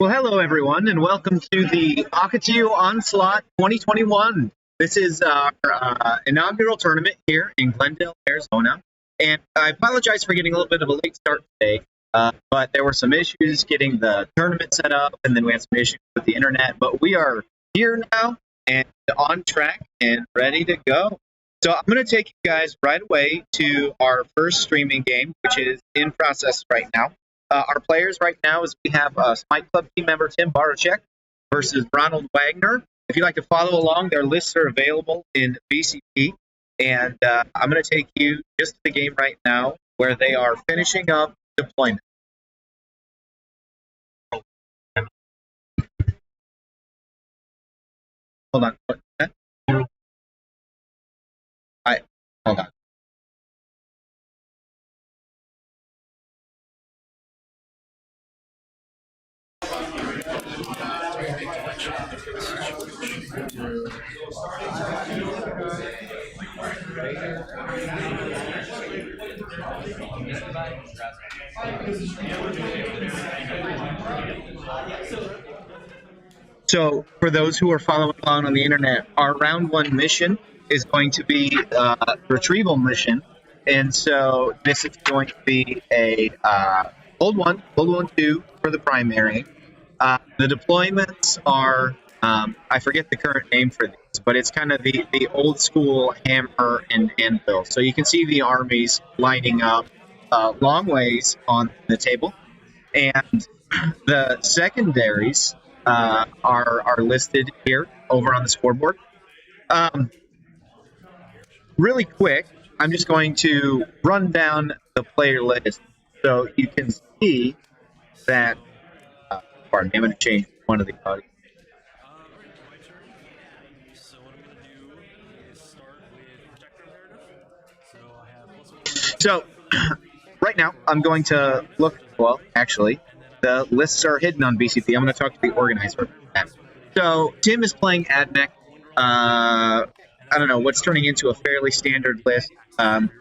Well, hello everyone, and welcome to the Ocotillo Onslaught 2021. This is our inaugural tournament here in Glendale, Arizona. And I apologize for getting a little bit of a late start today, but there were some issues getting the tournament set up, and then we had some issues with the internet. But we are here now and on track and ready to go. So I'm going to take you guys right away to our first streaming game, which is in process right now. Our players right now is we have Smite Club team member Tim Barachek versus Ronald Wagner. If you'd like to follow along, their lists are available in BCP. And I'm going to take you just to the game right now where they are finishing up deployment. Hold on. Hold on. So, for those who are following along on the internet, our round one mission is going to be Retrieval Mission, and so this is going to be a Old One 2 for the primary. The deployments are, I forget the current name for these, but it's kind of the old school hammer and anvil. So you can see the armies lining up long ways on the table, and the secondaries are listed here over on the scoreboard. Really quick, I'm just going to run down the player list so you can see that. Pardon me, I'm going to change one of the audio. So, right now, I'm going to look. Well, actually, the lists are hidden on BCP. I'm going to talk to the organizer. So, Tim is playing AdMech. I don't know, what's turning into a fairly standard list.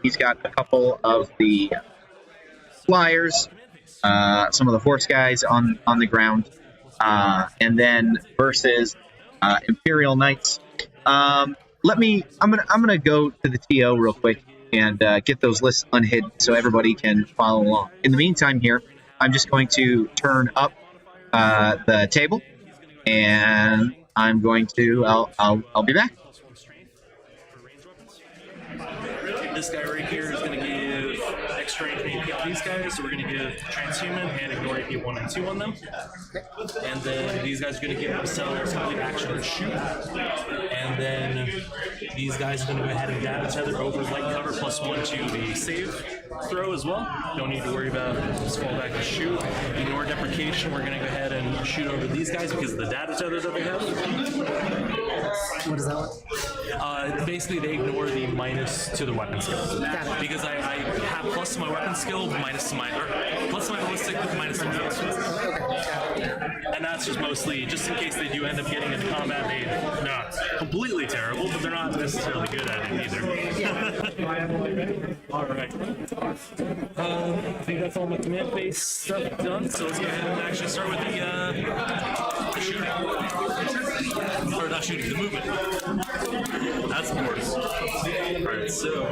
He's got a couple of the flyers, some of the horse guys on the ground, and then versus Imperial Knights. I'm gonna go to the TO real quick and get those lists unhidden so everybody can follow along. In the meantime, here I'm just going to turn up the table, and I'm going to I'll be back. This guy right here is going to give extra AP on these guys, so we're going to give transhuman and ignore AP 1 and 2 on them. And then these guys are going to give themselves complete action and shoot. And then these guys are going to go ahead and data tether over light cover +1 to the save throw as well. Don't need to worry about just fall back and shoot. Ignore deprecation, we're going to go ahead and shoot over these guys because of the data tether that they have. What is that one? Basically, they ignore the minus to the weapon skill. Because I have plus to my weapon skill, minus to my, or plus to my ballistic, minus to my ballistic. And that's just mostly, just in case they do end up getting into combat, they're not completely terrible, but they're not necessarily good at it either. Alright. I think that's all my command base stuff done, so let's go ahead and actually start with the shooting. Or not shooting, the movement. That's the worst. Alright, so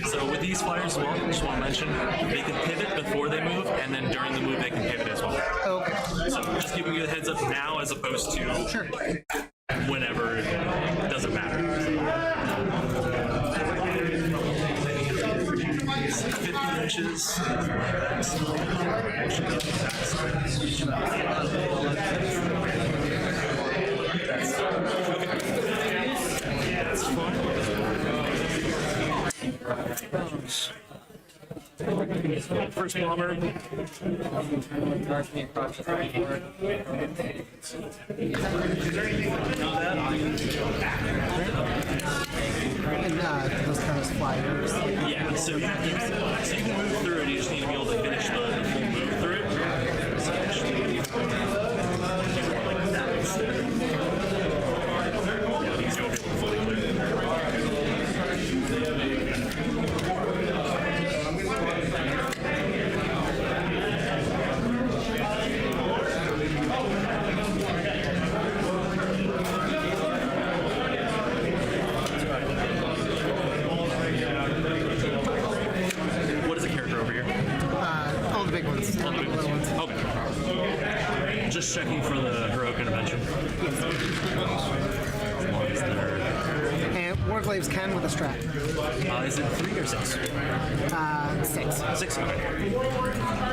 so with these flyers as well, I just want to mention, they can pivot before they move, and then during the move they can pivot as well. Okay. So just giving you a heads up now as opposed to whenever, it doesn't matter. 50 inches. That's fine. First bomber. And those kind of flyers. Yeah, so you can move through it, you just need to be able to finish the full move through it. So actually, like that instead. Yeah, these go fully clear. Just checking for the heroic intervention. As long as they're... And Warclaves can with a strat. Is it 3 or 6? 6. 6, okay.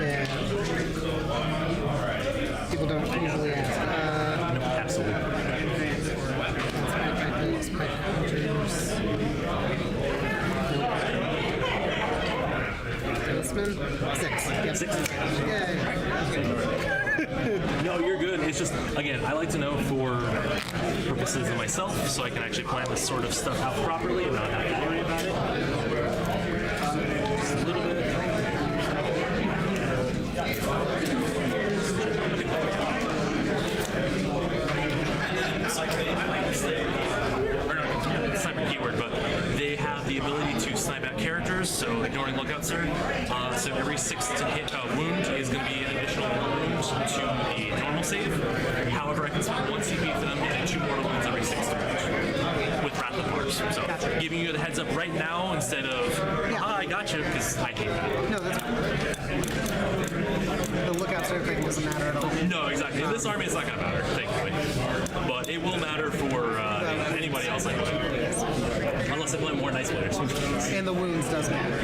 Yeah. People don't usually ask. No, absolutely. Six. Yep. 6? Yeah. No, you're good. It's just, again, I like to know for purposes of myself, so I can actually plan this sort of stuff out properly and not have to worry about it. Just a little bit. Or no, it's not a keyword, but they have the ability to snipe out characters, so ignoring lookout, sir. So every 6 to hit wound is going to be an additional mortal wound to the normal save. However, I can spend 1 CP for them and 2 mortal wounds every 6 to wound with Wrath of Mars. So giving you the heads up right now instead of, I got you, because I hate that. No, that's fine. The lookout sort of thing doesn't matter at all. No, exactly. This army is not going to matter, thankfully. But it will matter for anybody else, I think. Unless I play more Nice Players. And the wounds does matter.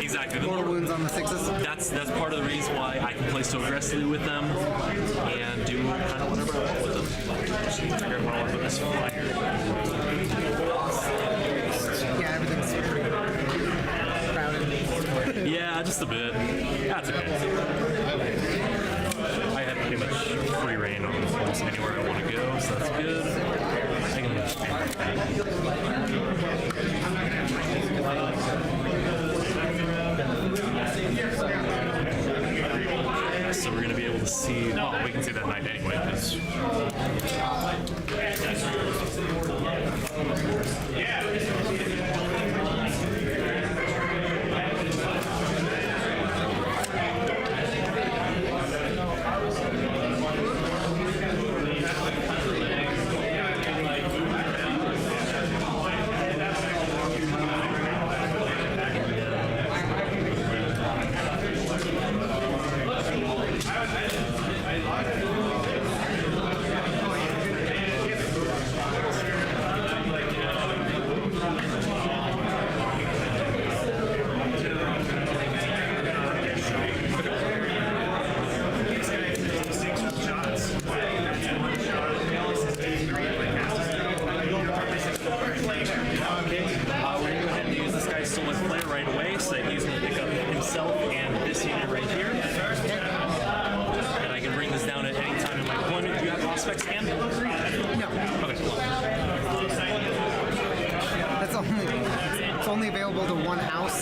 Exactly. The More wounds on the 6s. That's part of the reason why I can play so aggressively with them and do kind of whatever I want with them. Just need to figure out what I want with this flyer. Yeah, everything's pretty crowded. Yeah, just a bit. That's okay. I have pretty much free reign on almost anywhere I want to go, so that's good. I can so we're going to be able to see... Well, we can see that night anyway, because...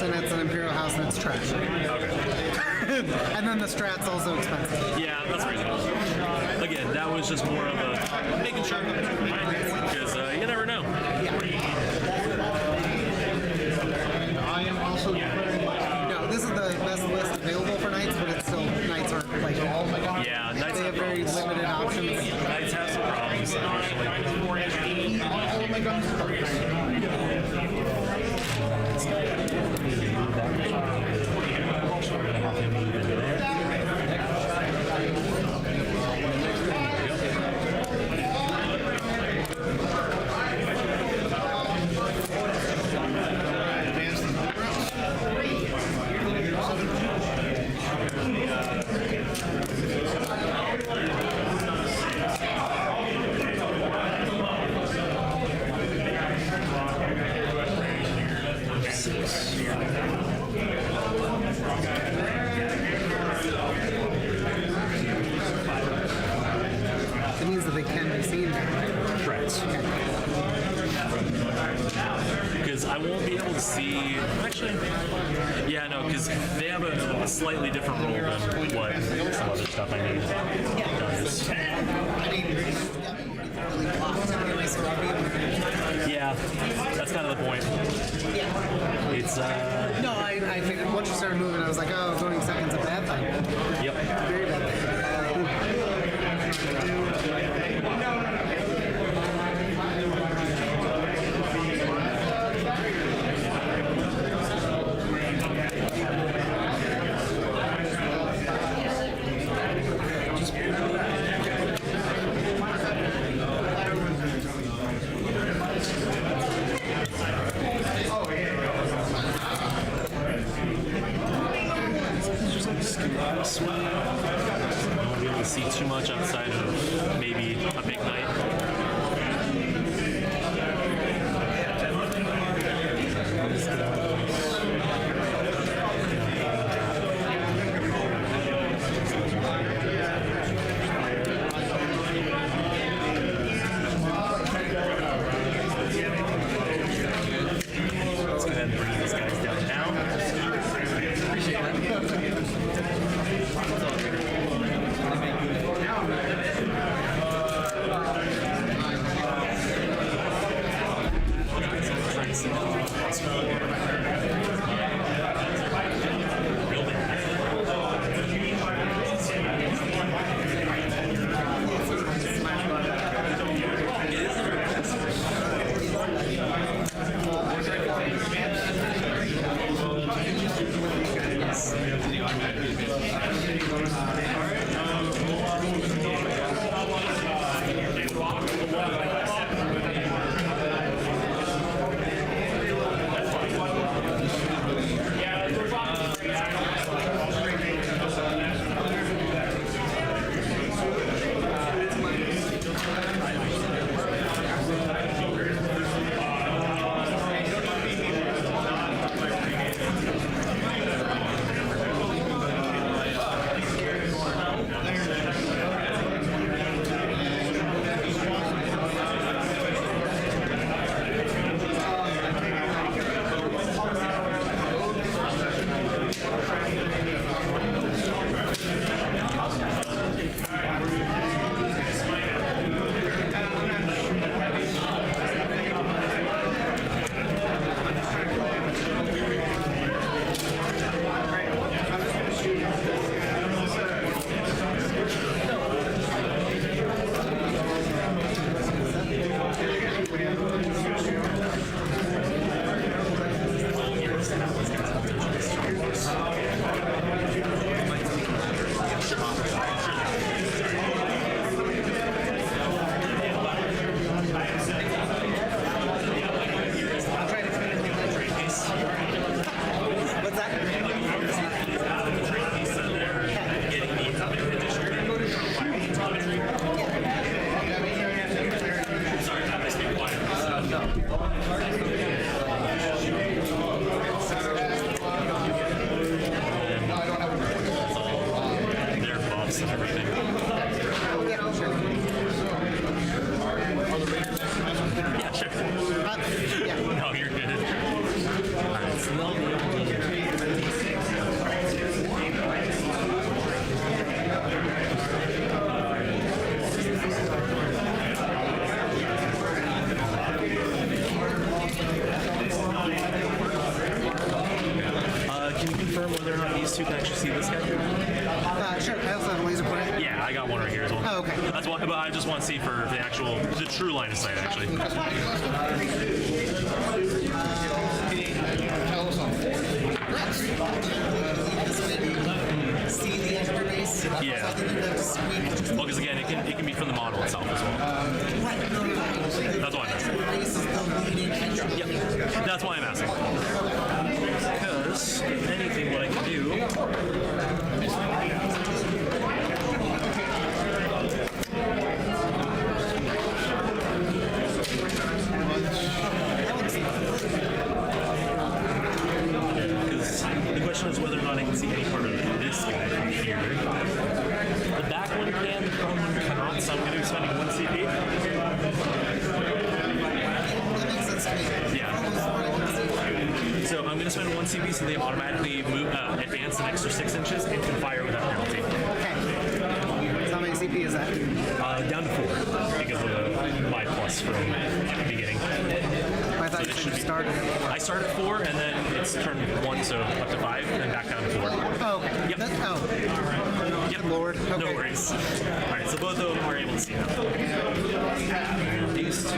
And it's an Imperial house and it's trash. Okay. And then the strat's also expensive. Yeah, that's reasonable. Again, that was just more of a making sure because you never know. Yeah. I am also No, this is the best list available for knights, but it's still knights aren't like yeah, knights they have very limited options. Knights have some problems, unfortunately. all of my guns. It means that they can be seen now. Threats. Because I won't be able to see. Actually, yeah, no, because they have a slightly different role than what some other stuff I need does. Yeah, that's kind of the point. It's No, I figured once you started moving, I was like, oh, going second's a bad thing. Yep. Very bad thing. Just too much outside of maybe a big night. Let's go ahead and bring these guys down now. Appreciate that. You can actually see this guy? Sure. I also have a laser pointer. Yeah, I got one right here as well. Oh, okay. That's why, but I just want to see for the true line of sight, actually. Tell us on See the edge of your base? Yeah. So I think you have to squeak. Well, because again, it can be from the model itself as well. Right. No. That's why I'm asking. Base is the leading edge. Yep. That's why I'm asking. Because if anything, what I can do. Because the question is whether or not I can see any part of this guy from here. The back one cannot, so I'm going to be spending 1 CP. That makes sense to me. Yeah. So I'm going to spend 1 CP so they automatically move, advance an extra 6 inches and can fire without penalty. Okay. So how many CP is that? Down to 4 because of my plus from the beginning. I thought So you it said should you be- started it. I start at 4 and then it's turn 1, so up to 5, and then back down to 4. Oh, okay. Yep. Yep. Lord. Okay. No worries. Alright, so both of them we're able to see now. And these two.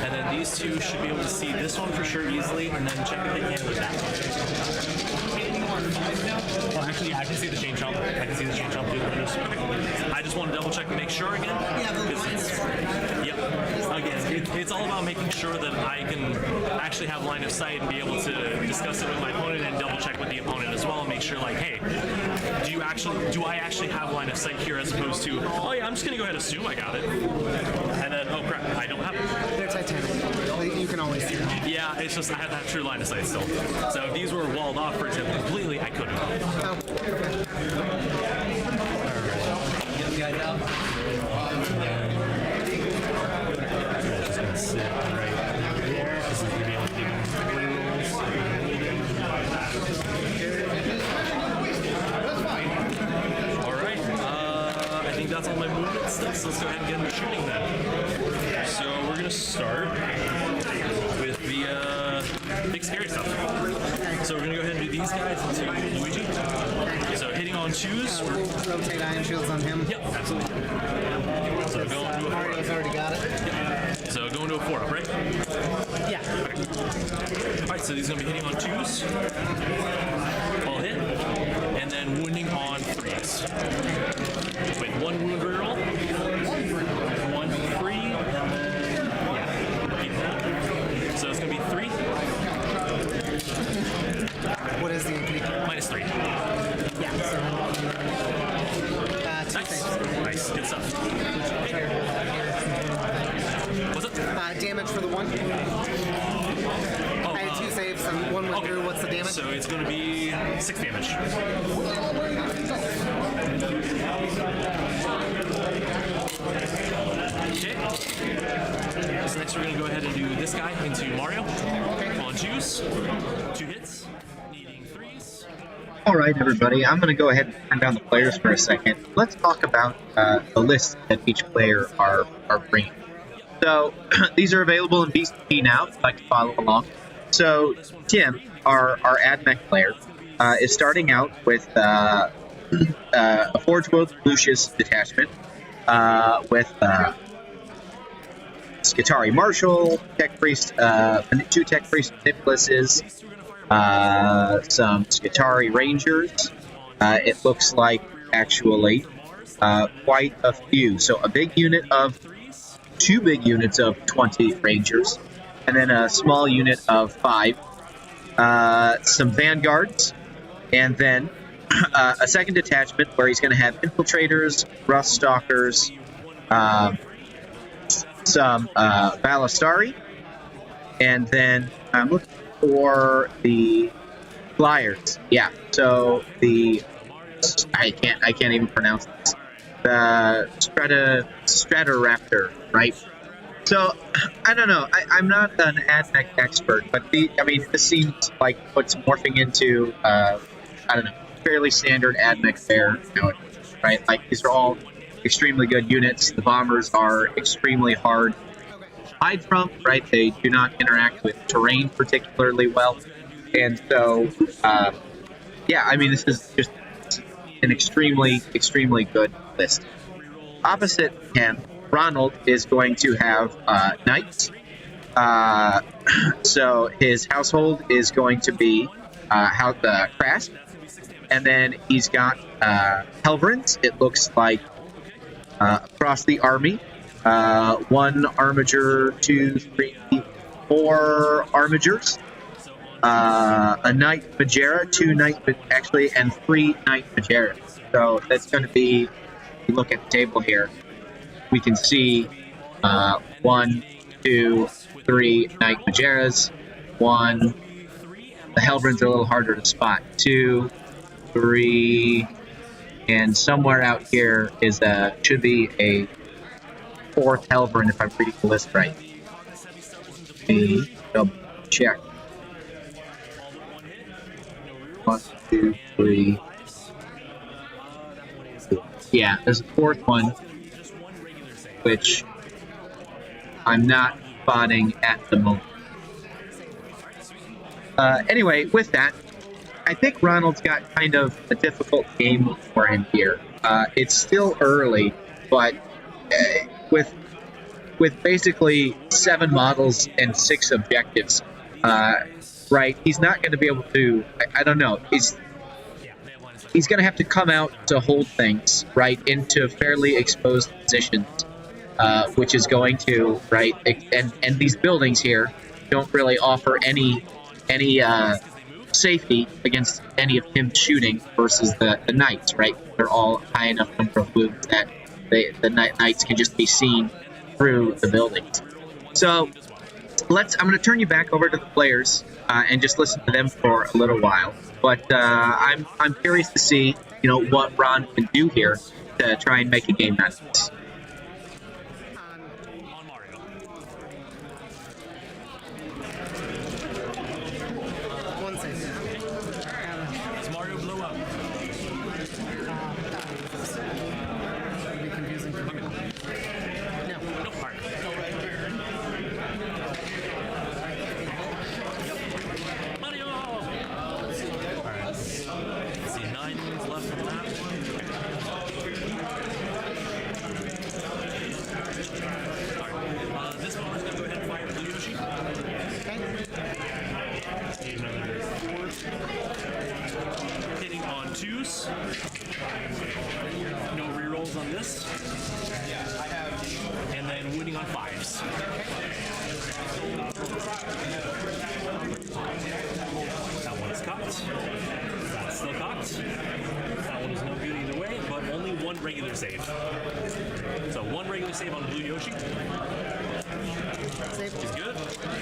And then these two should be able to see this one for sure easily, and then check if they can with that one. actually, I can see the chain chomp. I can see the chain chomp. I just want to double check and make sure again. It's all about making sure that I can actually have line of sight and be able to discuss it with my opponent and double check with the opponent as well and make sure, like, hey, do I actually have line of sight here, as opposed to, oh yeah, I'm just gonna go ahead and assume I got it, and then, oh crap, I don't have it. They're Titanic. You can always see them. Yeah, it's just I have to have true line of sight still. So if these were walled off, for example, completely, I couldn't. Oh. Get the guys out. Just gonna sit right there. This is gonna be able to Alright, I think that's all my movement stuff, so let's go ahead and get into shooting then. So we're gonna start with the big scary stuff. So we're gonna go ahead and do these guys into Luigi. So hitting on twos. Rotate iron shields on him. Yep, absolutely. So going to a Mario's already got it. Yep. So going to a 4 up, right? Yeah. Okay. Alright, so he's gonna be hitting on twos. All hit. And then wounding on threes. Wait, one wound reroll. One free, and then keep that. So it's gonna be 3. What is the MP? -3. Yeah. So, Nice. Nice. Good stuff. What's it? damage for the one. Oh, I had 2 saves and one went through. What's the damage? So it's going to be 6 damage. Okay. So next we're going to go ahead and do this guy into Mario. On twos. 2 hits. Needing threes. All right, everybody. I'm going to go ahead and turn down the players for a second. Let's talk about the list that each player are bringing. So these are available in BCP now, if you'd like to follow along. So Tim, our AdMech player, is starting out with a Forge World Lucius detachment with Skitari Marshal, Tech Priest, 2 Tech Priest Manipuluses, some Skitari Rangers. It looks like, actually, quite a few. So a big unit of 2 big units of 20 Rangers, and then a small unit of 5. Some Vanguards, and then a second detachment where he's going to have Infiltrators, Rust Stalkers, some Ballistari, and then I'm looking for the Flyers. Yeah, so the I can't even pronounce this. The Stratoraptor, right? So I don't know. I'm not an AdMech expert, but this seems like what's morphing into I don't know, fairly standard AdMech fare, right? Like these are all extremely good units. The bombers are extremely hard to hide from, right? They do not interact with terrain particularly well, and so this is just an extremely good list. Opposite him, Ronald is going to have knights. So his household is going to be Crash, and then he's got Helverins. It looks like across the army, 1 armiger, 2, 3, 4 armigers. A Knight Majera, 2 Knight, actually, and 3 Knight Majeras. So that's going to be, if you look at the table here, we can see 1, 2, 3 Knight Majeras, 1, the Helbrins are a little harder to spot, 2, 3, and somewhere out here is should be a 4th Helbrin if I'm reading the list right. Let me double check. 1, 2, 3. Yeah, there's a 4th one, which I'm not spotting at the moment. Anyway, with that, I think Ronald's got kind of a difficult game for him here. It's still early, but with basically 7 models and 6 objectives, right? He's not going to be able to. I don't know. he's going to have to come out to hold things, right, into fairly exposed positions, which is going to, right, and these buildings here don't really offer any safety against any of him shooting versus the knights, right? They're all high enough number of wounds that the knights can just be seen through the buildings. So I'm going to turn you back over to the players and just listen to them for a little while. But I'm curious to see, what Ron can do here to try and make a game out of this. On Mario. One save. Does Mario blow up? It'd be confusing for people. No. No, alright. Mario! Alright. Let's see, 9 moves left from that one. Alright. This one is going to go ahead and fire Blue Yoshi. Need another 4. Hitting on 2s. No rerolls on this. And then wounding on 5s. That one is cocked. That's still cocked. That one is no good either way, but only one regular save. So one regular save on Blue Yoshi. Save. Is good.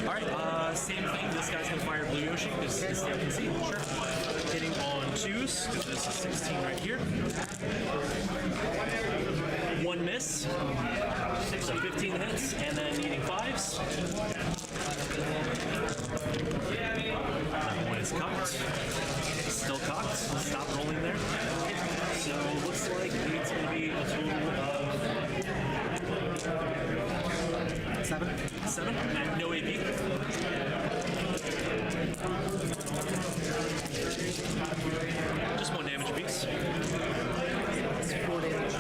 Alright, same thing. This guy's gonna fire Blue Yoshi because this guy can see. Sure. Hitting on 2s, because this is 16 right here. One miss. So 15 hits, and then needing 5s. That one is cocked. Still cocked. Stop rolling there. So looks like it's gonna be a total of 7. 7 and no AP. Just 1 damage apiece. It's 4 damage.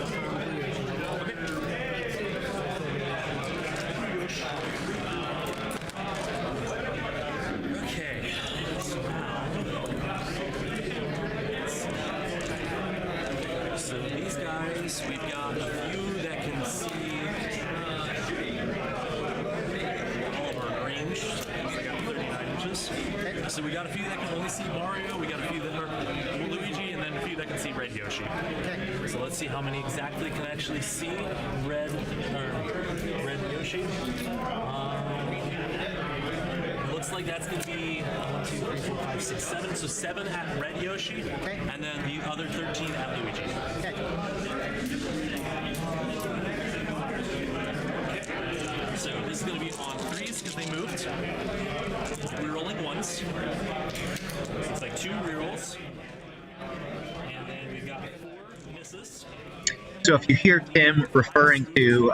Okay. So now, so these guys, we've got a few that can see all of our range. I got 39 inches. So we got a few that can only see Mario. We got a few that are Luigi, and then a few that can see Red Yoshi. So let's see how many exactly can actually see Red Yoshi. Looks like that's going to be 1, 2, 3, 4, 5, 6, 7. So 7 at Red Yoshi, and then the other 13 at Luigi. Okay. So this is going to be on 3s because they moved. Rerolling 1s. It's like 2 rerolls. And then we've got 4 misses. So if you hear Tim referring to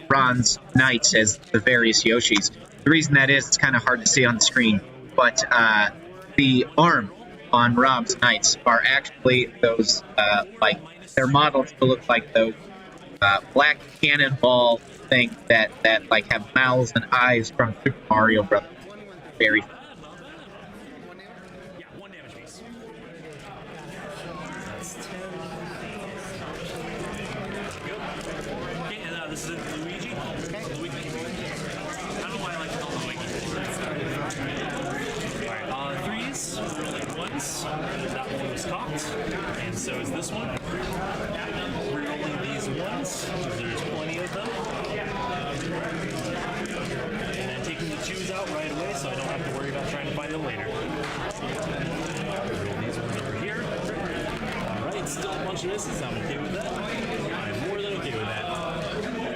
Ron's knights as the various Yoshis, the reason that is, it's kind of hard to see on the screen, but the arm on Rob's knights are actually those, they're modeled to look like those black cannonball things that have mouths and eyes from Super Mario Brothers. Very Yeah, 1 damage piece. That's 10. Good. Okay, and this is Luigi. Luigi. I don't know why I like to call him Luigi. Alright, 3s, rolling 1s. That one was cocked. And so is this one. Rerolling these 1s, because there's plenty of them. And then taking the 2s out right away so I don't have to worry about trying to find them later. Roll these ones over here. Alright, still a bunch of misses. I'm okay with that. I'm more than okay with that.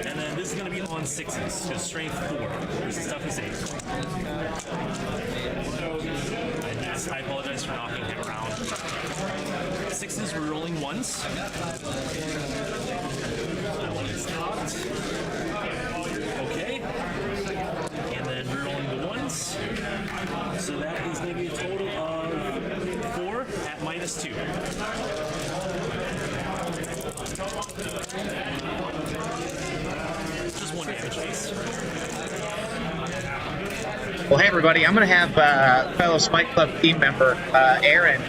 And then this is going to be on 6s, because strength 4. This is tough to save. I apologize for knocking him around. 6s, we're rolling 1s. That one is cocked. Okay. And then we're rolling the 1s. So that is going to be a total of 4 at -2. Just 1 damage piece. Well, hey everybody, I'm going to have fellow Smite Club team member Aaron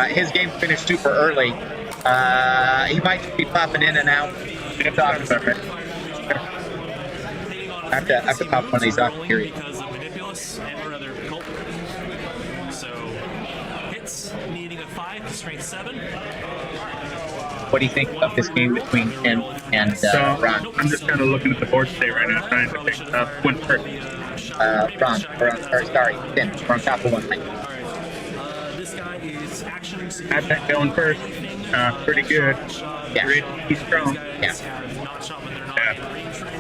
his game finished super early. He might be popping in and out. It's awesome. I have to pop one of these off period. Because of Manipulous and other cult. So hits needing a 5 to strength 7. What do you think of this game between him and Ron? I'm just kind of looking at the board state right now, trying to pick up one person. Ron, sorry, Tim, we're on top of one thing. This guy is action. I've been going first. Pretty good. Yeah. He's strong. Yeah. Yeah.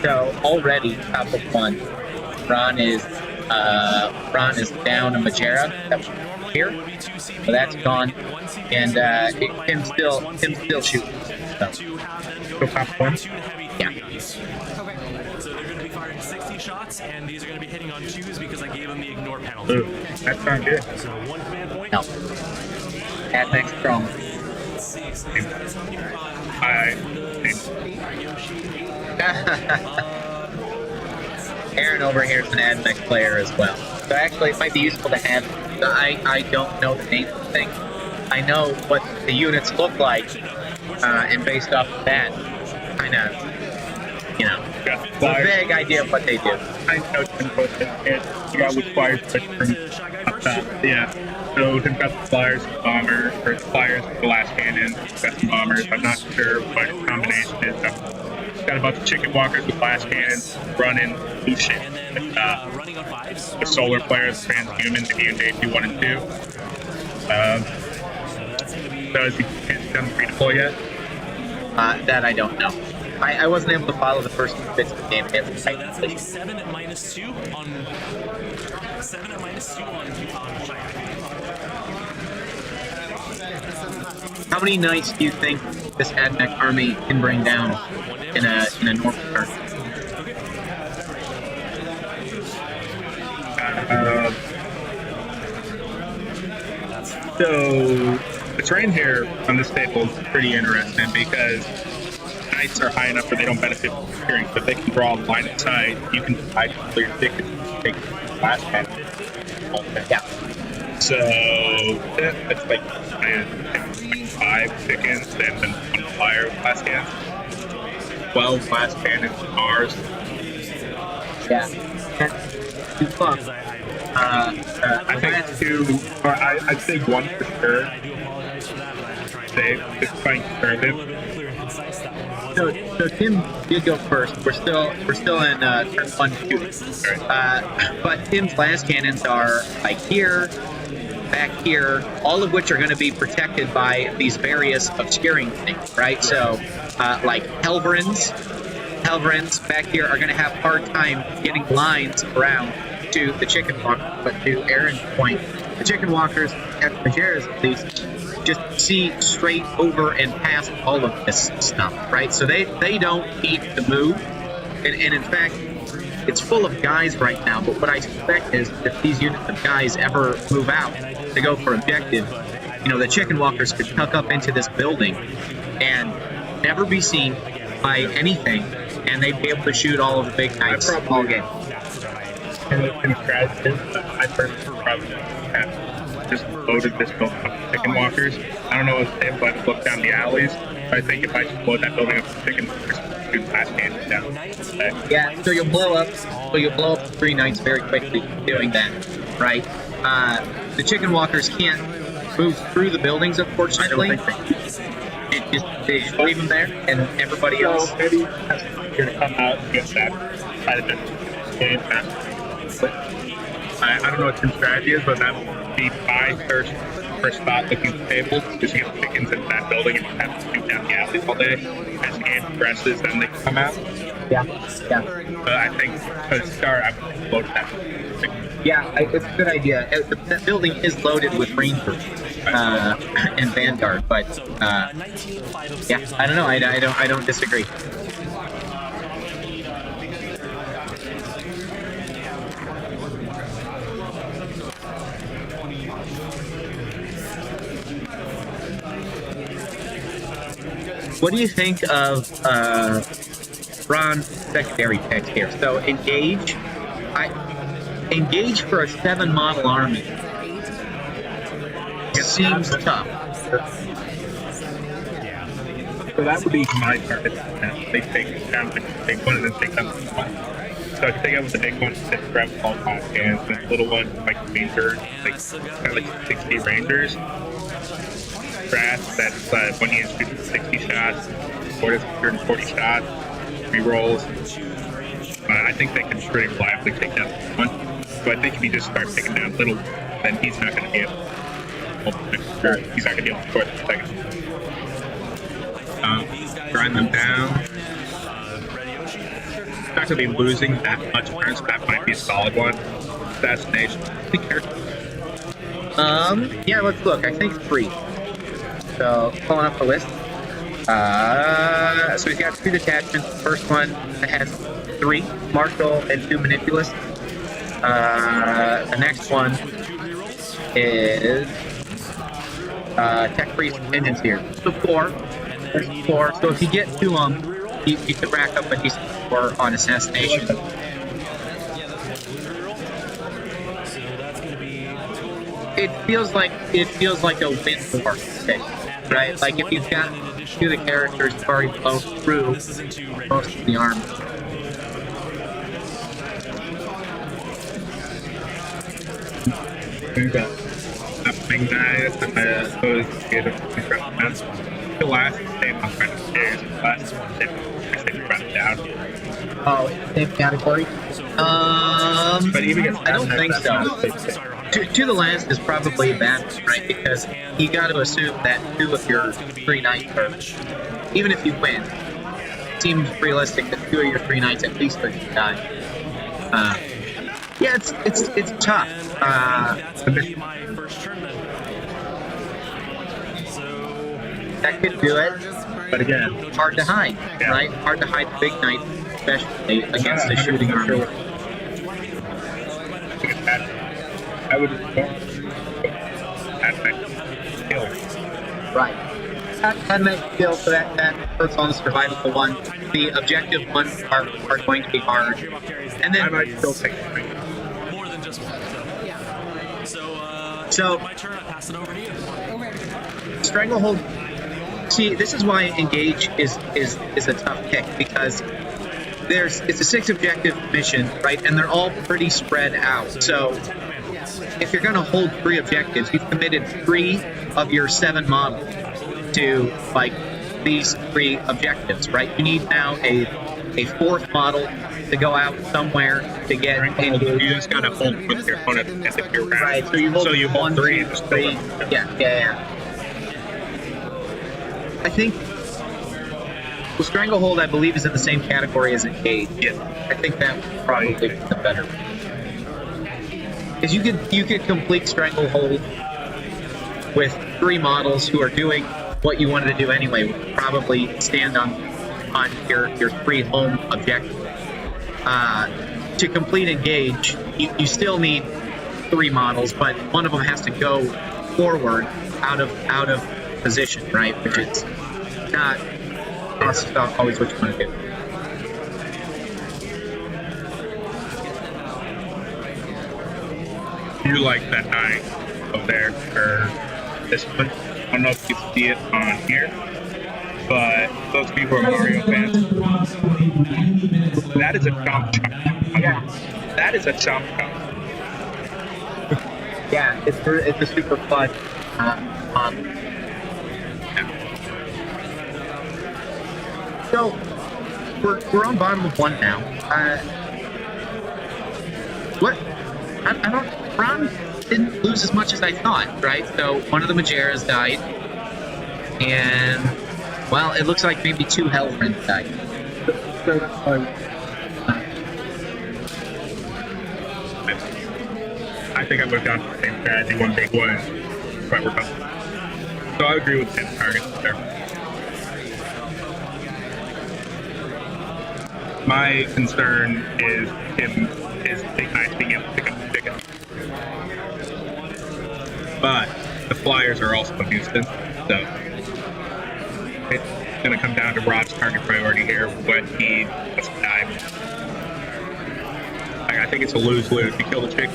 So already top of one. Ron is down a Majera that was here. So that's gone. And Tim's still shooting. So. Go top one. Yeah. So they're going to be firing 60 shots, and these are going to be hitting on 2s because I gave them the ignore penalty. Ooh, that sounds good. So 1 command point. No. Add next strong. Aaron over here is an admech player as well. So actually, it might be useful to have. I don't know the name of the thing. I know what the units look like, and based off of that, kind of, a vague idea of what they do. I know you got with flyers from up top. Yeah. So we've got the flyers, bomber, or the flyers, the last cannon, got some bombers. I'm not sure what the combination is. Got a bunch of chicken walkers with blast cannons, running, Lucian, the solar players, transhuman, the D&D 1 and 2. So is he done free deploy yet? That I don't know. I wasn't able to follow the first few bits of the game. So that's going to be 7 at -2 on 7 at -2 on Shy Guy. How many knights do you think this Admech army can bring down in a normal turn? So the terrain here on this table is pretty interesting because knights are high enough where they don't benefit from hearing, but they can draw a line of sight. You can decide to clear thick and take the last hand. Yeah. So that's like 5 chickens and then 1 flyer with last hand. 12 last cannons, ours. Yeah. Too fun. I think 2, or I'd say 1 for sure. They just quite conservative. So Tim did go first. We're still in turn 1 2. But Tim's last cannons are like here, back here, all of which are going to be protected by these various obscuring things, right? So like Helverins back here are going to have a hard time getting lines around to the chicken walker. But to Aaron's point, the chicken walkers at Majeras at least just see straight over and past all of this stuff, right? So they don't need to move, and in fact, it's full of guys right now. But what I suspect is if these units of guys ever move out to go for objective, the chicken walkers could tuck up into this building and never be seen by anything, and they'd be able to shoot all of the big knights all game. I personally probably have just loaded this building up with chicken walkers. I don't know if they've looked down the alleys, but I think if I just load that building up with chicken walkers, shoot last cannons down. Yeah, so you'll blow up 3 knights very quickly doing that, right? The chicken walkers can't move through the buildings, unfortunately. They just leave them there, and everybody else. So maybe has to come out and get that side of the game. I don't know what Tim's strategy is, but that would be my first spot looking at the table, just get the chickens into that building and have to shoot down the alleys all day. As the game progresses, then they can come out. Yeah. But I think to start, I would load that. Yeah, it's a good idea. That building is loaded with Rangers and Vanguard, but yeah, I don't know. I don't disagree. What do you think of Ron's secondary text here? So engage for a 7 model army. seems tough. So that would be my target. They take down the big one and then take down the small one. So I can take out with the big one, then grab all 5 hands, and the little one, like ranger, like kind of like 60 rangers. Grass, that's when he is shooting 60 shots, or does 140 shots, re-rolls. I think they can pretty reliably take down one. So I think if you just start taking down little, then he's not going to be able to, he's not going to be able to score the second. Grind them down. Not going to be losing that much turns, so that might be a solid one. Assassination. Be careful. Yeah, let's look. I think 3. So, pulling up the list. So he's got 2 detachments. The first one has 3 martial and 2 manipulous. The next one is tech priest engines here. So 4. There's 4. So if you get to them, you could rack up a decent score on assassination. It feels like a win for today, right? Like if you've got 2 of the characters who've already blown through most of the army. We've got upcoming guys, I suppose get the last same on front of the stairs, and the last one they run down. Oh, same category? But even if I don't think so. To the last is probably a bad one, right? Because you got to assume that 2 of your 3 knights are, even if you win, it seems realistic that 2 of your 3 knights at least are going to die. Yeah, it's tough. That could do it, but again, hard to hide, right? Hard to hide the big knights, especially against the shooting army. I would kill. Right. That makes skill, so that hurts on the survivable one. The objective ones are going to be hard. And then I might still take it. More than just one. So my turn, I pass it over to you. Stranglehold. See, this is why engage is a tough pick, because it's a 6 objective mission, right? And they're all pretty spread out. So if you're going to hold 3 objectives, you've committed 3 of your 7 models to like these 3 objectives, right? You need now a 4th model to go out somewhere to get engaged. You just got to hold with your opponent at the pure round. Right. So you hold 1, 3, and just 3. Yeah. I think Stranglehold, I believe, is in the same category as Engage. Yeah. I think that would probably be the better. Because you could complete Stranglehold with 3 models who are doing what you wanted to do anyway. Probably stand on your 3 home objectives. To complete Engage, you still need 3 models, but one of them has to go forward out of position, right? Which is not always what you want to do. You like that knight over there, or this one. I don't know if you can see it on here, but those people are Mario fans. That is a chomp chomp. Yeah. That is a chomp chomp. Yeah, it's a super fun. So we're on bottom of 1 now. What? I don't. Ron didn't lose as much as I thought, right? So one of the Majeras died, and well, it looks like maybe 2 Hellfriends died. I think I would have gone for the same strategy, 1 big one, but we're coming. So I agree with 10 targets there. My concern is big knights being able to pick up the chicken. But the flyers are also a nuisance, so it's going to come down to Rob's target priority here, when he wants to die. I think it's a lose-lose. You kill the chicken,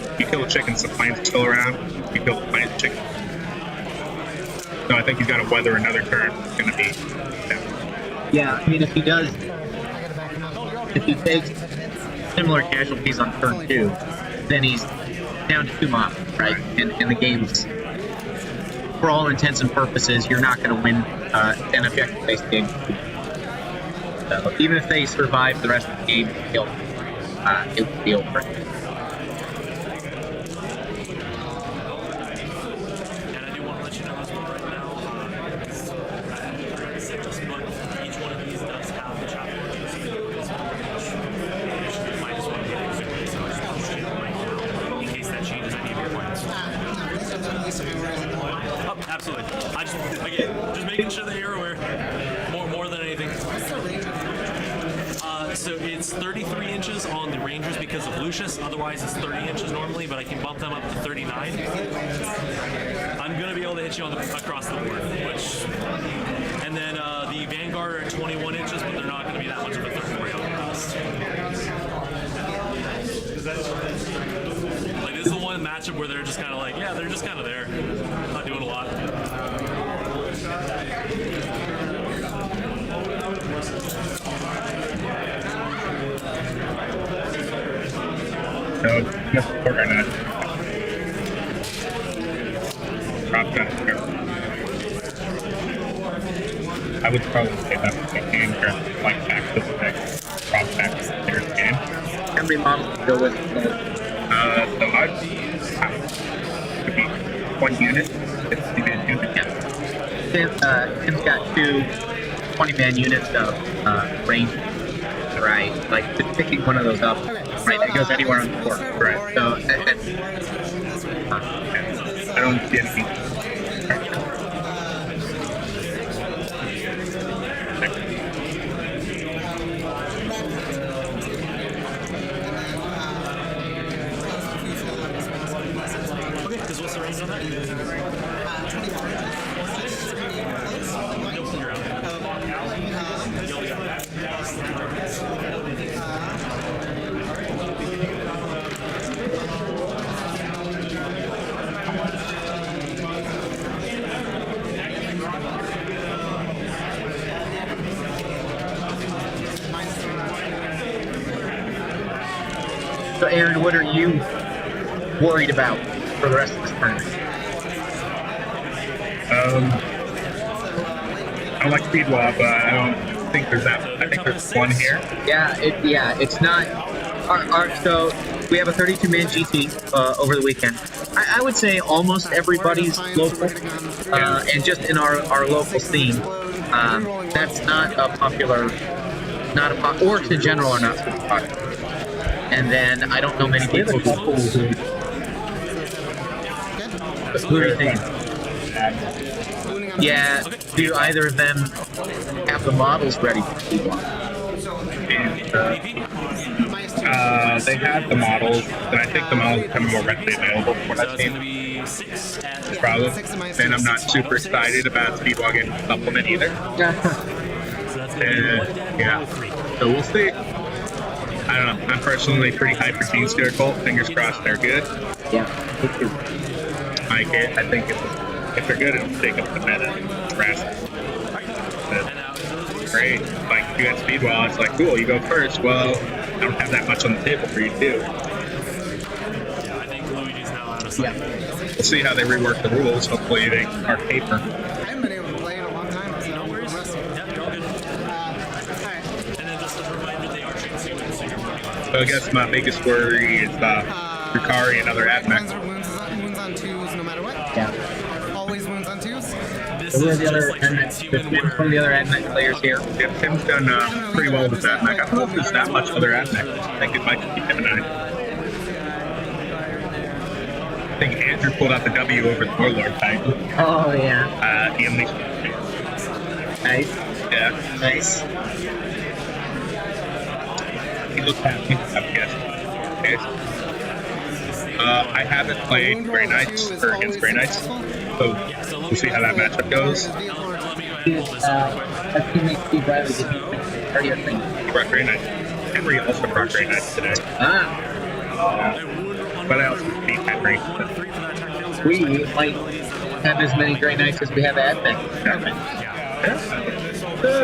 the planes are still around. You kill the planes, the chicken. So I think he's got to weather another turn. It's going to be. Yeah, I mean, if he takes similar casualties on turn 2, then he's down to 2 mobs, right? And the game's, for all intents and purposes, you're not going to win an objective-based game. So even if they survive the rest of the game, it will be over. Absolutely. Just making sure that you're aware. More than anything. So it's 33 inches on the Rangers because of Lucius. Otherwise, it's 30 inches normally, but I can bump them up to 39. I'm gonna be able to hit you across the board, and then the Vanguard are 21 inches, but they're not gonna be that much of a threat for you on the cost. Like this is the one matchup where they're just kind of like, yeah, they're just kind of there, not doing a lot. So we're gonna drop that. I would probably say that's the game here, like back to the next drop back to the third game. How many models to go with? So I'd could be 1 unit, 50-man unit. Tim's got 2 20-man units of range. Right, like just picking one of those up. Right, that goes anywhere on the board. Right. So, I don't see anything. Okay, because what's the range on that? So, Aaron, what are you worried about for the rest of this tournament? I like Speedwall, but I don't think there's that. I think there's one here. Yeah, it's not. So we have a 32-man GT over the weekend. I would say almost everybody's local, and just in our local scene, that's not a popular, orcs in general are not super popular. And then I don't know many people who do you think? Yeah, do either of them have the models ready for Speedwalk? They have the models, but I think the models become more readily available from what I've seen. Probably. And I'm not super excited about Speedwalk getting a supplement either. Yeah. So we'll see. I don't know. I'm personally pretty hyped for Team Steer Cult. Fingers crossed they're good. Yeah, me too. I think if they're good, it'll take up the meta. Great. Like, you got Speedwall, it's like, cool, you go first. Well, I don't have that much on the table for you, too. Yeah, I think Luigi's now out of sight. We'll see how they rework the rules. Hopefully, they are paper. I haven't been able to play in a long time, so no worries. Yeah, you're all good. Alright. And then just a reminder, they are trading so you're running on. So I guess my biggest worry is Ricari and other Wounds admech. on 2s no matter what. Yeah. Always wounds on 2s. This Who are is the just other like transhuman from the other admech players here? Yeah, Tim's done pretty well with admech. I don't know if there's that much other admech. I think it might just be him and I. I think Andrew pulled out the W over the Warlord Titan. Oh yeah. He unleashed. Nice. Yeah. Nice. He looks happy, I guess. Okay. I haven't played Grey Knights or against Grey Knights, so we'll see how that matchup goes. Our teammate Steve Riley did cardio training. He brought Grey Knights. Henry also brought Grey Knights today. Ah. But I also beat Henry. We might have as many Grey Knights as we have admin.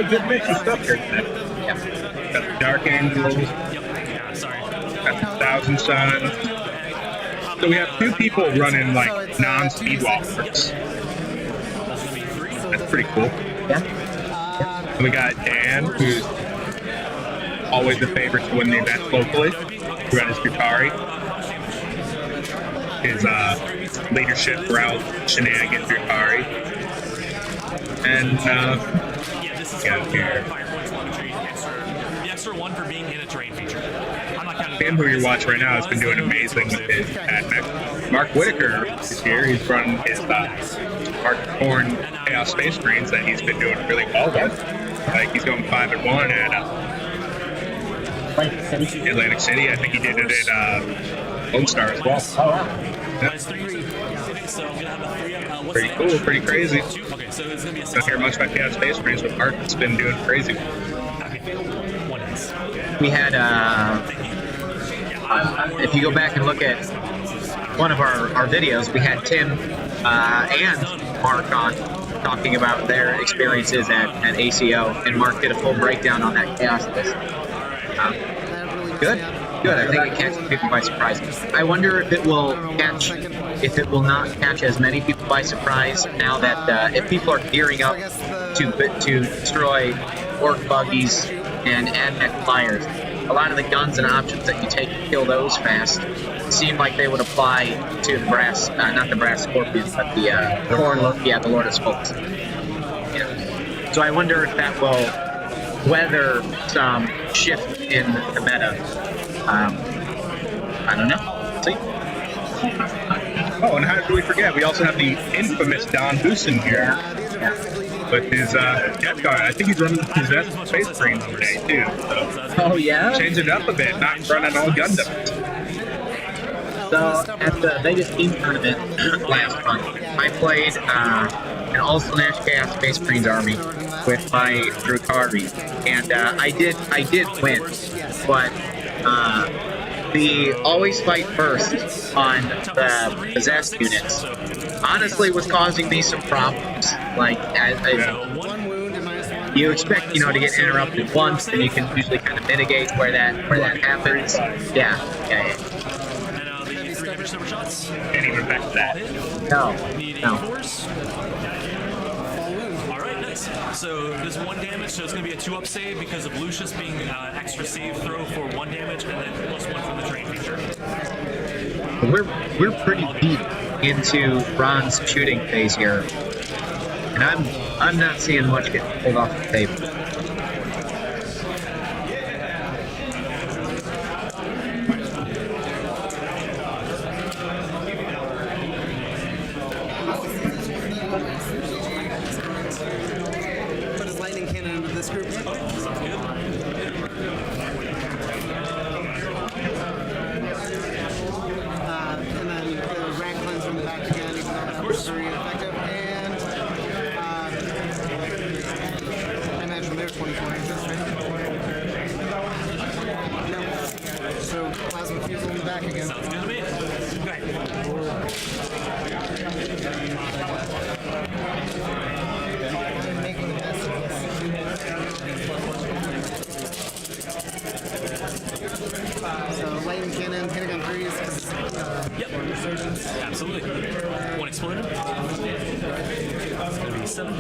Good mix of stuff here today. Yeah. Got the Dark Angels, Yeah, sorry. got the Thousand Suns. So we have 2 people running like non-speed walkers. That's gonna be 3. That's pretty cool. Yeah. And we got Dan, who's always a favorite to win the event locally. We got his Futari. His leadership route shenanigans Futari. And Yeah, this is got here fire points along the tree. The extra 1 for being in a terrain feature. I'm not counting Tim, who you're watching right now, has been doing amazing with his admech. Mark Whitaker is here. He's run his Mark Horn Chaos Space Marines that he's been doing really well with. Like he's going 5-1 at Atlantic City. I think he did it at Lone Star as well. Oh, wow. Minus 3. So I'm gonna have a 3 up. What's Pretty the cool, damage? pretty crazy. Okay, so it's gonna be a 6. Don't hear much about Chaos Space Marines, but Mark has been doing crazy. Okay, 1 is. We had, if you go back and look at one of our videos, we had Tim and Mark on talking about their experiences at ACO, and Mark did a full breakdown on that chaos list. Good. Good. I think it catches people by surprise. I wonder if it will not catch as many people by surprise now that if people are gearing up to destroy orc buggies and admech flyers. A lot of the guns and options that you take to kill those fast seem like they would apply to the brass, not the brass scorpions, but the the Lord of Spokes. Yeah. So I wonder if that will weather some shift in the meta. I don't know. See? Oh, and how did we forget? We also have the infamous Don Hoosen here with his Death Guard. I think he's running his Space Marines today, too. So Oh, yeah? change it up a bit, not running all Gundams. So at the Vegas team tournament last month, I played an all-Slanesh Chaos Space Marines army with my Drukari, and I did win, but the always fight first on the possessed units honestly was causing me some problems. Like, you expect, to get interrupted once, and you can usually kind of mitigate where that happens. Yeah. And the 3 average number shots. Can't even affect that. No. Need No. 4s. Alright, nice. So there's 1 damage, so it's going to be a 2-up save because of Lucius being extra save throw for 1 damage, and then +1 from the train feature. We're pretty deep into Ron's shooting phase here, and I'm not seeing much get pulled off the table. Put his lightning cannon into this group. And then the rank cleanse from the back again, even though that was very effective. And I imagine there's 24 inches, right? No. So plasma fusel in the back again. Sounds good to me. I'm making the best of this. So lightning cannon, hitting on threes, because Yep. resurgence. Absolutely. 1 exploder. It's going to be 7.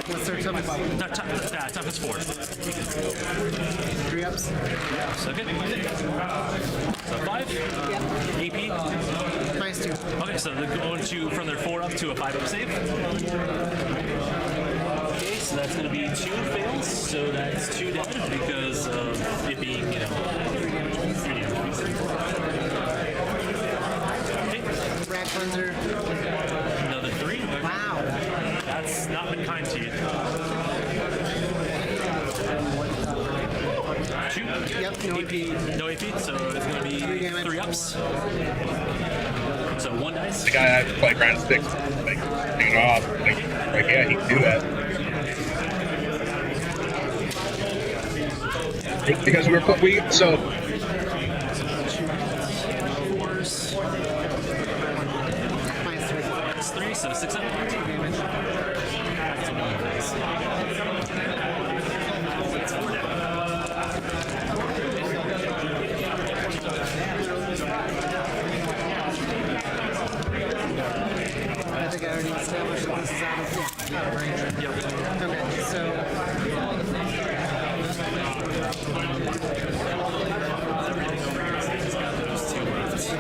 What's their toughness? Toughness 4. 3 ups. Okay. So 5. AP. -2. Okay, so they're going from their 4 up to a 5 up save. Okay, so that's going to be 2 fails, so that's 2 damage because of it being, 3 damage. Okay, Rat cleanser. another 3. Wow. That's not been kind to you. 2. Yep, no AP. No AP, so it's going to be 3 ups. So 1 dice. The guy I have to play ground sticks, like, take it off. Like, yeah, he can do that. Because so -3. Out of range. Yep. Okay, so He's got those two left.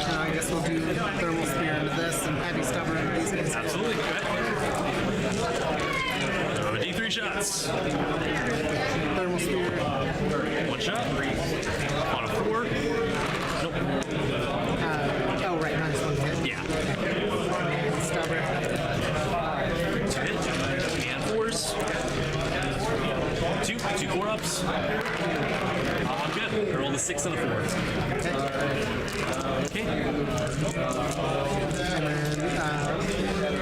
I guess we'll do thermal spear into this and heavy stubber into these guys. Absolutely. Go ahead. Throw a D3 shots. Thermal spear. One shot. On a 4. Nope. Oh, right, minus 1 hit. Yeah. Stubber. 2 hit. And 4s. 2 4-ups. I'm good. I rolled a 6 and a 4. Okay. And then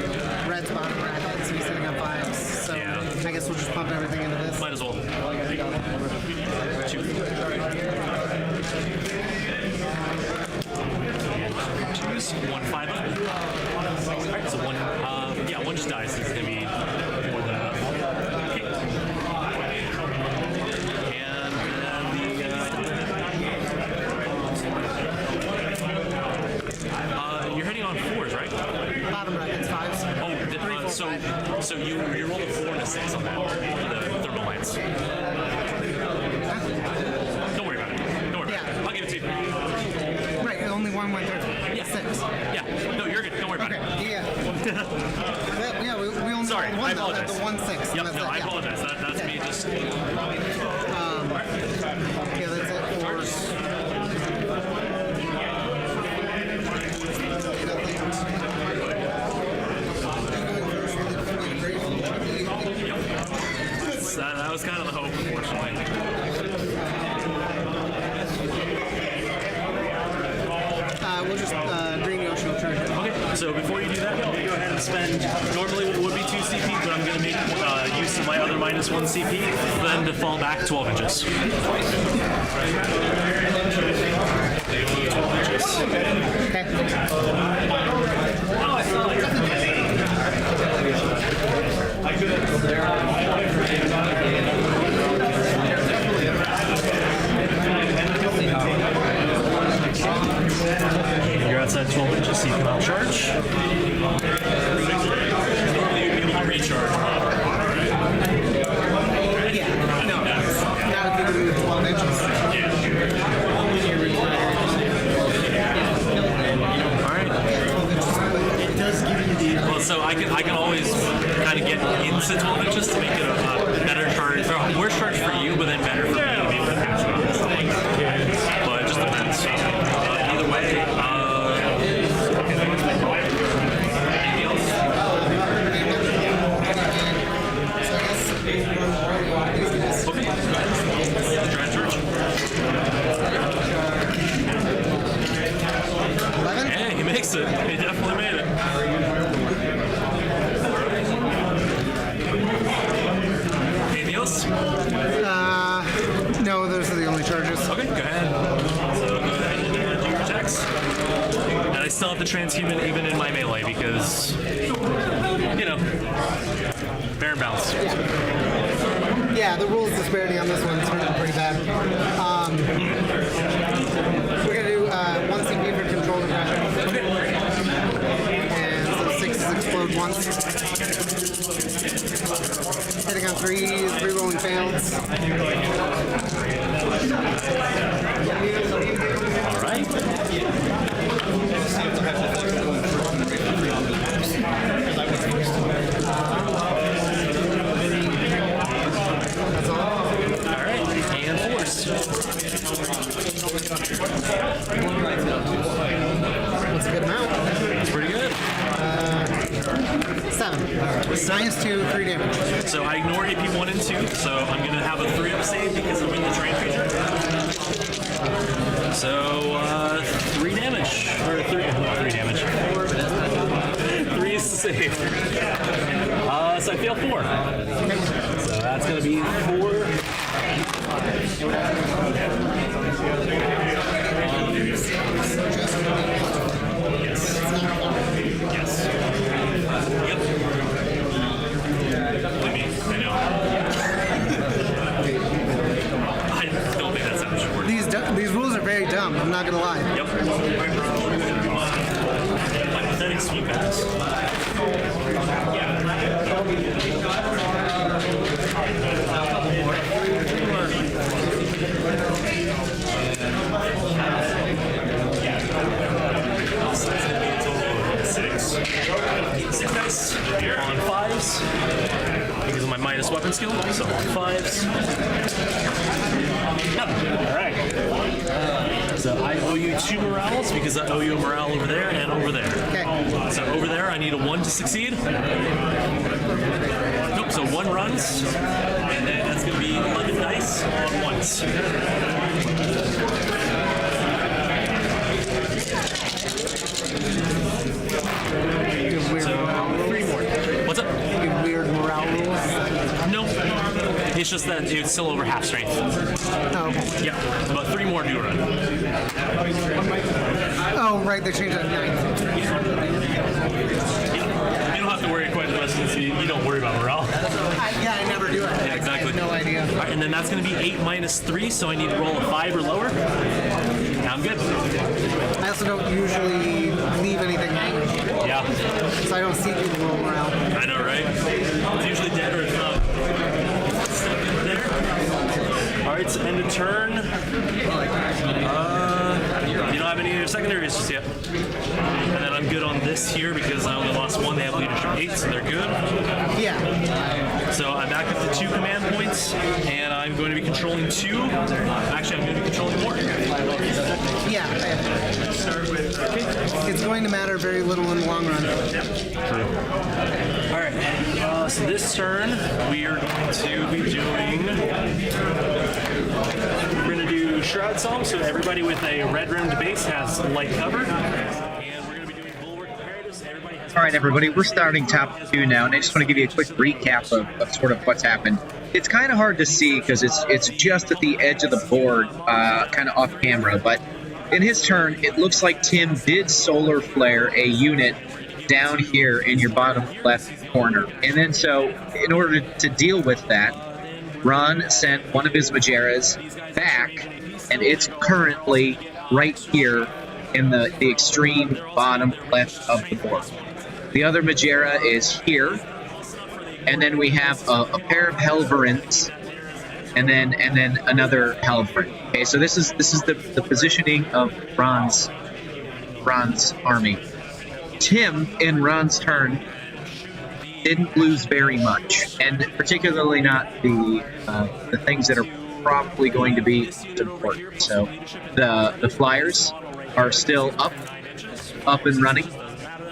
red's bottom bracket, so he's sitting on 5s. So Yeah. I guess we'll just pump everything into this. Might as well. 2. 2s. 1 5 up. Alright, so 1, yeah, 1 just dies. It's gonna be more than enough. Okay. And then you're hitting on 4s, right? Bottom bracket's 5s. Oh, so you rolled a 4 and a 6 on that, the thermal lance. Don't worry about it. Don't worry about it. I'll give it to you. Right, only one went through. Yeah. 6. Yeah. No, you're good. Don't worry about Okay, it. yeah. Yeah, we only Sorry, rolled I one though, apologize. the 1 6. Yep, no, I apologize. That's me just... Yeah, that's it. 4s. That was kind of the hope, unfortunately. We'll just green ocean charge it. Okay, so before you do that, I'm going to go ahead and spend, normally what would be 2 CP, but I'm going to make use of my other minus 1 CP, then to fall back 12 inches. 12 inches. You're outside 12 inches, so you cannot charge. You'd be able to recharge. Yeah, no, not if you move 12 inches. Alright. It does give you the... Well, so I can always kind of get into 12 inches to make it a better charge, or worse charge for you, but then better for me to be able to catch it on and stuff like that. But it just depends. Either way, anything else? Okay. Try and charge. 11? Yeah, he makes it. He definitely made it. Anything else? No, those are the only charges. Okay, go ahead. So go ahead and do your attacks. And I still have the transhuman even in my melee because, you know, fair and balanced. Yeah, the rules disparity on this one's pretty bad. We're going to do 1 CP for control aggression. And so 6 is explode once. Hitting on 3s, rerolling fails. All right. That's all. All right, and force. That's a good amount. That's pretty good. 7. Minus 2, 3 damage. So I ignore AP 1 and 2, so I'm going to have a 3-up save because I'm in the train feature. So, 3 damage. Or 3 damage. 3 is the save. So I fail 4. So that's going to be 4. Yes. Yes. Yep. Believe me, I know. I don't think that sounds short. these rules are very dumb. I'm not gonna lie. Yep. My pathetic sweep pass. Six dice on 5s because of my minus weapon skill, so on 5s. Alright. So I owe you 2 morales because I owe you a morale over there and over there. Okay. So over there I need a 1 to succeed. Nope, so 1 runs, and then that's going to be 11 dice on ones. What's up? Weird morale rules. No. It's just that it's still over half strength. Oh, okay. Yeah, but 3 more do run. Oh, right. They changed that to 9. You don't have to worry quite as much since you don't worry about morale. Yeah, I never do it. Yeah, exactly. I have no idea. All right, and then that's going to be 8 minus 3, so I need to roll a 5 or lower. I'm good. I also don't usually leave anything hanging, Yeah, so I don't see people roll morale. I know, right? It's usually dead or it's not. There. All right, so end of turn. You don't have any secondaries just yet. And then I'm good on this here because I only lost 1. They have leadership 8, so they're good. Yeah. So I'm back up to 2 command points, and I'm going to be controlling 2. Actually, I'm going to be controlling 4. Yeah. It's going to matter very little in the long run. All right. So this turn we are going to be doing. We're going to do Shroud Song, so everybody with a red rimmed base has light cover, and we're going to be doing Bulwark Imperatives. Everybody has. All right, everybody, we're starting top 2 now, and I just want to give you a quick recap of sort of what's happened. It's kind of hard to see because it's just at the edge of the board, kind of off camera, but in his turn, it looks like Tim did solar flare a unit down here in your bottom left corner. And then so, in order to deal with that, Ron sent one of his Majeras back, and it's currently right here in the extreme bottom left of the board. The other Majera is here, and then we have a pair of Helverins, and then another Helverin. Okay, so this is the positioning of Ron's army. Tim, in Ron's turn, didn't lose very much, and particularly not the things that are probably going to be important. So the Flyers are still up and running.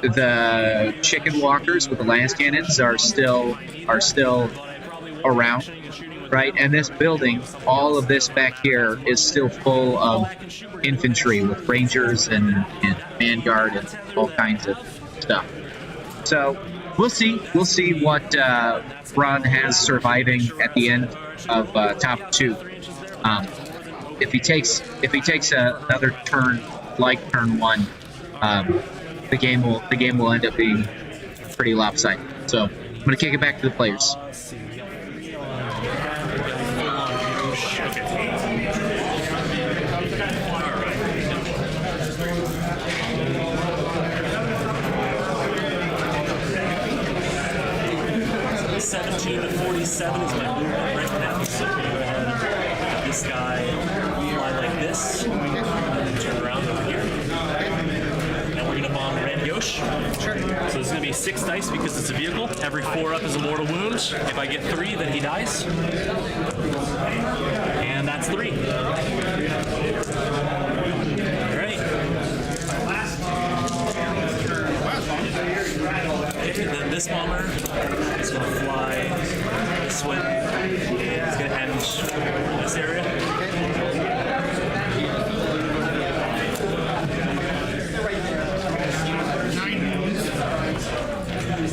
The Chicken Walkers with the lance cannons are still around, right? And this building, all of this back here, is still full of infantry with Rangers and Vanguard and all kinds of stuff. So we'll see what Ron has surviving at the end of top 2. If he takes another turn like turn 1, the game will end up being pretty lopsided. So I'm gonna kick it back to the players. 17 to 47 is my movement right now. So we're going to go ahead and have this guy fly like this, and turn around over here. And we're going to bomb Red Yosh. Sure. So it's going to be 6 dice because it's a vehicle. Every 4 up is a mortal wound. If I get 3, then he dies. And that's 3. Alright. Okay, then this bomber is going to fly this way. It's going to end this area.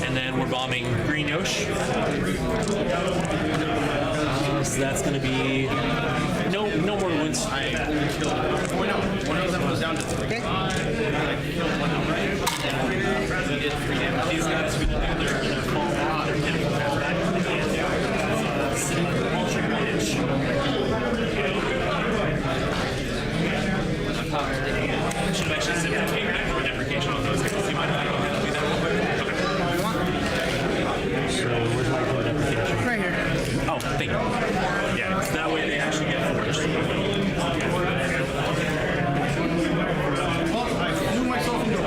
And then we're bombing Green Yosh. So that's going to be no more Should have actually zipped the tape for deprecation on those guys. You might have to go ahead and do that real quick. Okay. So where's my code deprecation? Right here. Oh, thank you. Yeah, so that way they actually get forged. Well, I threw myself into it.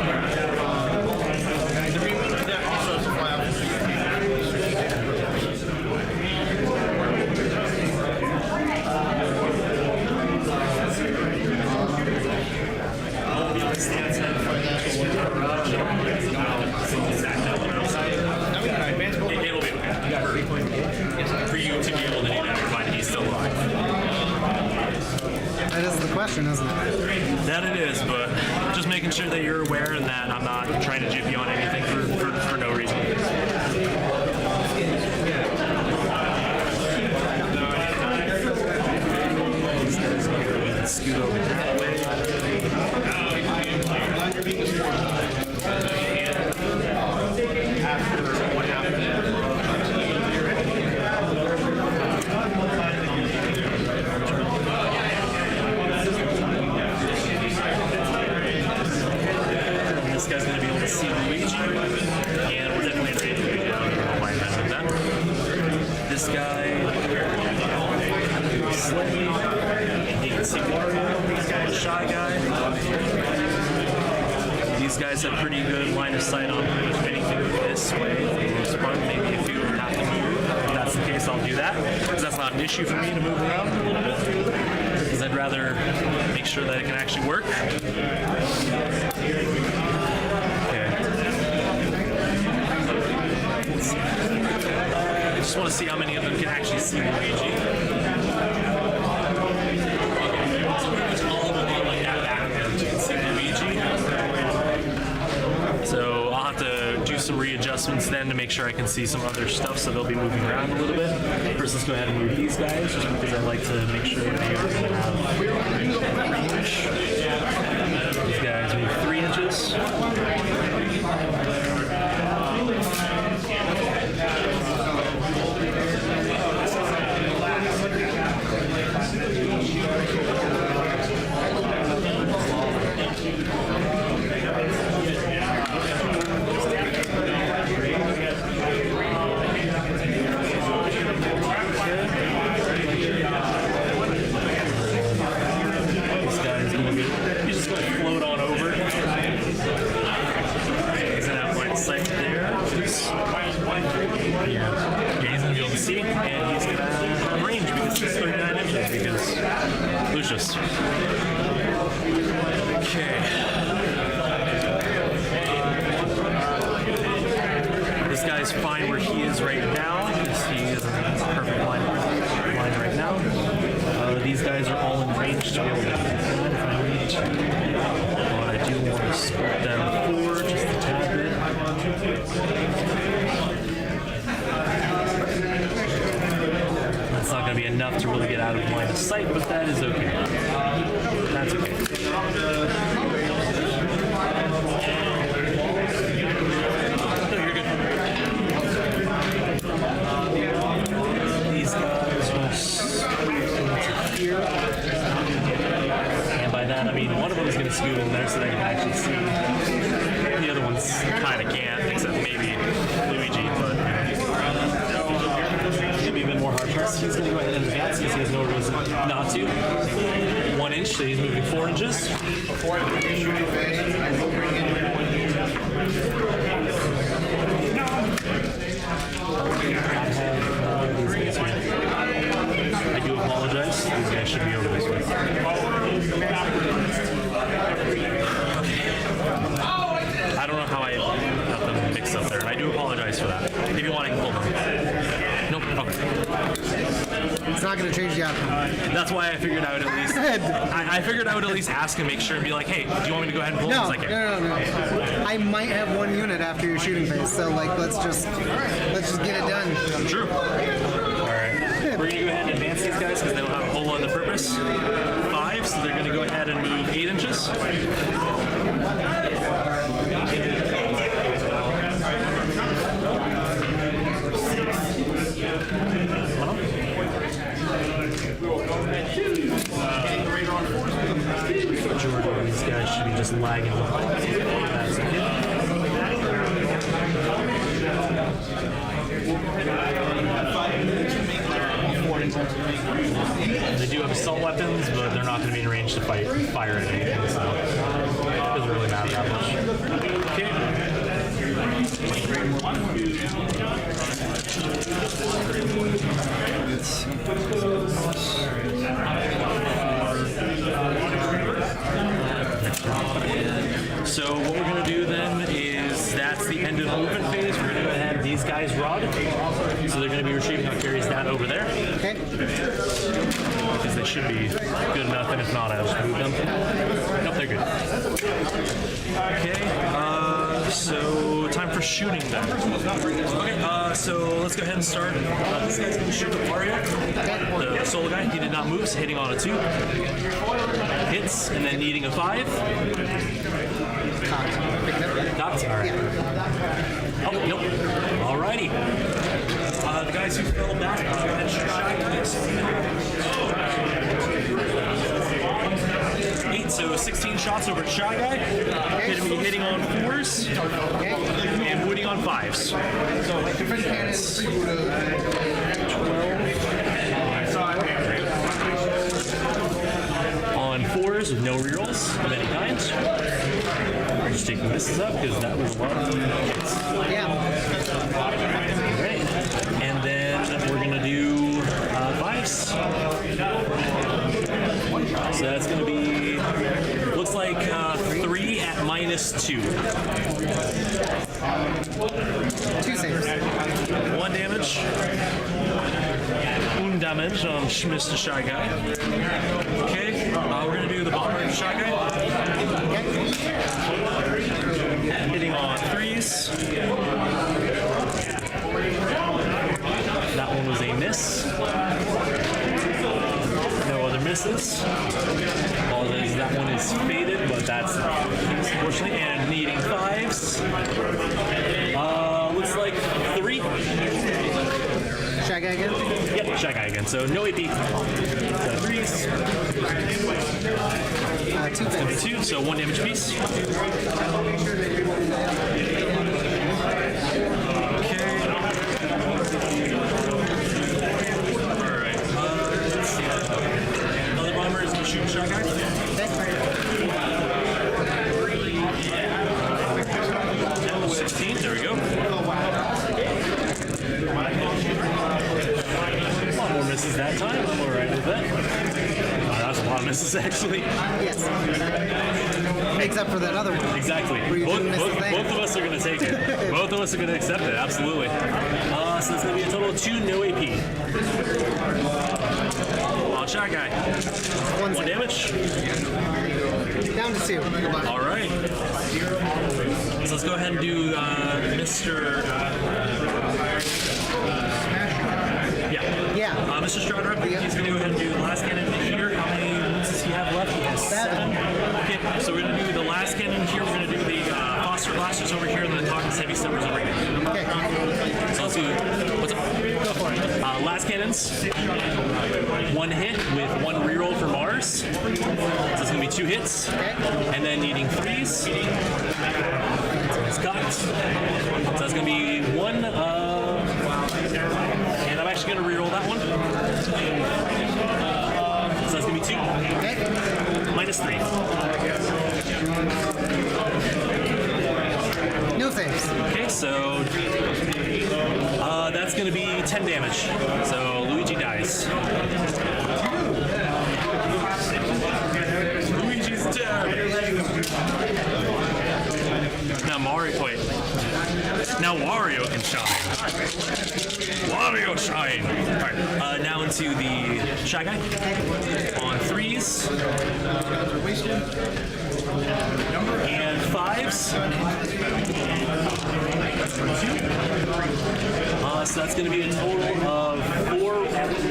That also has a file. It'll be okay. For you to be able to do that, provided he's still alive. That is the question, isn't it? That it is, but just making sure that you're aware and that I'm not trying to jip you on anything for no reason. Scoot over that way. After what happened. This guy's going to be able to see Luigi, and we're definitely ready to Luigi. I don't know why I mentioned that. This guy, slightly, and he can see Wario. He's kind of a shy guy. These guys have pretty good line of sight on anything this way for the most part. Maybe if you have to move, if that's the case, I'll do that, because that's not an issue for me to move around a little bit. Because I'd rather make sure that it can actually work. I just want to see how many of them can actually see Luigi. So pretty much all of them are like that backwards. You can see Luigi. So I'll have to do some readjustments then to make sure I can see some other stuff, so they'll be moving around a little bit. First, let's go ahead and move these guys, just because I like to make sure that they are going to have range. These guys move 3 inches. He's just going to float on over. He's going to have line of sight there. Yeah, he's going to be able to see, and he's going to have range because he's 39 inches, because Lucius. Okay. This guy's fine where he is right now, because he is in a perfect line right now. These guys are all in range to be able to do that if I need to. But I do want to split them forward just a tad bit. That's not going to be enough to really get out of line of sight, but that is okay. That's okay. No, you're good. These guys will scoot here. And by that, I mean one of them is going to scoot in there so they can actually see. The other ones kind of can't, except maybe Luigi, but maybe a bit more hard pressed. He's going to go ahead and advance because he has no reason not to. 1 inch, so he's moving 4 inches. I do apologize. These guys should be over this way. I don't know how I got them mixed up there, and I do apologize for that. If you want, I can pull them. Nope. Okay. It's not going to change the outcome. That's why I figured I would at least. I figured I would at least ask and make sure and be like, hey, do you want me to go ahead and pull them? No, Like, no. I might have 1 unit after your shooting phase, so like let's just get it done. True. All right. We're gonna go ahead and advance these guys because they don't have a whole other purpose. 5, so they're gonna go ahead and move 8 inches. majority of these guys should be just lagging. That's okay. They do have assault weapons, but they're not going to be in range to fire at anything, so it doesn't really matter that much. Okay. So what we're going to do then is that's the end of the movement phase. We're going to go ahead and these guys rod. So they're going to be retrieving our carries that over there. Okay. Because they should be good enough, and if not, I'll just move them. Nope, they're good. Okay, so time for shooting then. Okay, so let's go ahead and start. This guy's going to shoot the Wario. The solo guy, he did not move, so hitting on a 2. Hits, and then needing a 5. Cocked? Alright. Oh, nope. Alrighty. The guys who fell back, go ahead and shoot shot. 8, so 16 shots over at Shy Guy. Hitting on 4s. And wooding on 5s. So different cannons. 12. On 4s with no rerolls of any kind. I'm just taking misses up because that was a lot of hits. Yeah. Alright. And then we're going to do 5s. So that's going to be, looks like 3 at -2. 2 saves. 1 damage. 1 damage on Mr. Shy Guy. Okay, we're going to do the bomber Shy Guy. Hitting on 3s. That one was a miss. No other misses. Apologies, that one is faded, but that's unfortunately. And needing 5s. Looks like 3. Shy Guy again? Yep, Shy Guy again. So no AP. 3s. 2 fails. 2, so 1 damage piece. Okay. Alright. Let's see. Another bomber is going to shoot Shy Guy. 16, there we go. A lot more misses that time. I'm alright with that. That's a lot of misses, actually. Yes. Makes up for that other one. Exactly. Where you didn't miss the thing. Both of us are going to take it. Both of us are going to accept it, absolutely. So it's going to be a total of 2 no AP. Shot guy. 1 damage. Down to 2. Alright. So let's go ahead and do Mr. Yeah. Mr. Strider up. He's going to go ahead and do the last cannon here. How many wounds does he have left? He has 7. Okay, so we're going to do the last cannon here. We're going to do the Foster Blasters over here, and then the Dawkins Heavy Steppers over here. Okay. So let's do. What's up? Go for it. Last cannons. 1 hit with 1 reroll for Mars. So it's going to be 2 hits. Okay. And then needing 3s. So it's cocked. So that's going to be 1. And I'm actually going to reroll that one. So that's going to be 2. Okay. -3. No saves. Okay, so that's going to be 10 damage. So Luigi dies. Luigi's dead. Now Mario, wait. Now Wario can shine. Wario shine. All right. Now into the Shy Guy on 3s. And 5s. So that's going to be a total of 4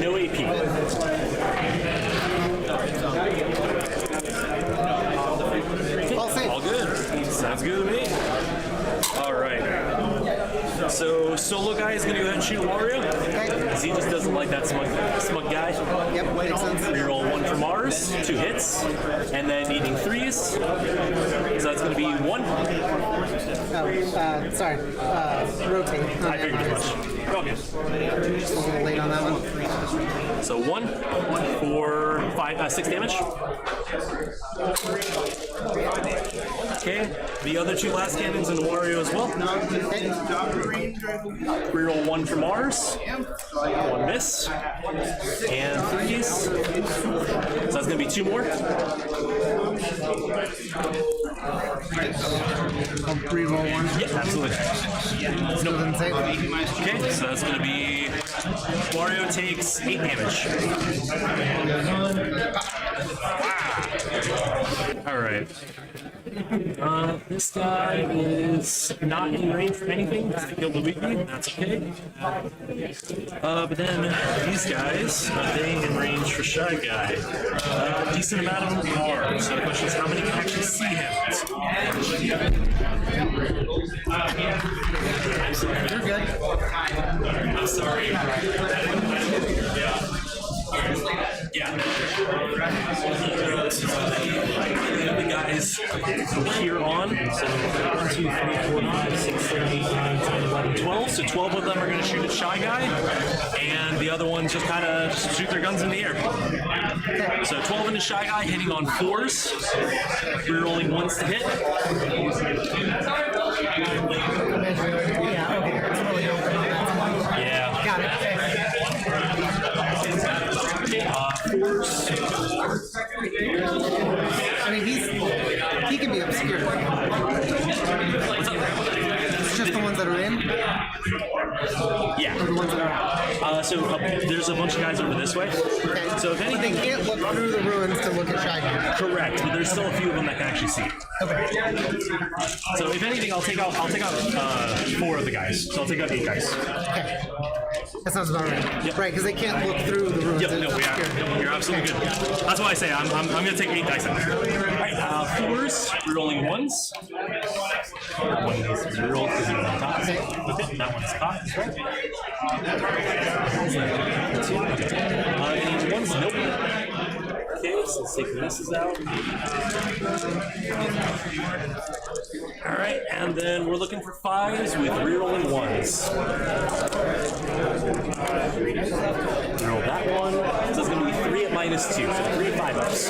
no AP. All safe. All good. Sounds good to me. All right. So solo guy is going to go ahead and shoot Wario. Okay. Because he just doesn't like that smug guy. Yep, makes sense. Reroll 1 for Mars, 2 hits, and then needing 3s. threes. So that's going to be 1. Sorry. Rotate. I figured as much. Okay. Just a little late on that one. So 1 for 6 damage. Okay, the other 2 blast cannons in Wario as well. Reroll 1 for Mars. 1 miss. And 3s. So that's going to be 2 more. I'll reroll 1. Yeah, absolutely. Still didn't save. Okay, so that's going to be Wario takes 8 damage. Alright. This guy is not in range for anything because they killed Luigi. That's okay. But then these guys, they in range for Shy Guy. Decent amount of them are. So the question is, how many can actually see him? You're good. I'm sorry. Yeah. The guys from here on, so 1, 2, 3, 4, 5, 6, 7, 8, 9, 10, 11, 12. So 12 of them are going to shoot at Shy Guy, and the other ones just kind of shoot their guns in the air. So 12 into Shy Guy, hitting on 4s. We're rolling 1s to hit. Yeah, okay. It's really open. Yeah. Got it. 4s. I mean, he can be obscured. What's up? It's just the ones that are in, Yeah. or the ones that are out. There's a bunch of guys over this way. Okay. So if But they anything, can't look through the ruins to look at Shy Guy. correct, but there's still a few of them that can actually see. Okay. So if anything, I'll take out 4 of the guys. So I'll take out 8 guys. Okay. That sounds about right. Yep. Right, because they can't look through the ruins. Yep, It's no, obscured. you're absolutely good. That's why I say I'm going to take 8 dice out. Alright, 4s, rolling 1s. One needs to be rolled because it's on top. That one's cocked, right? Any 1s? Nope. Okay, so let's take the misses out. Alright, and then we're looking for 5s with rerolling 1s. Roll that one. So it's going to be 3 at -2, so 3 5-ups.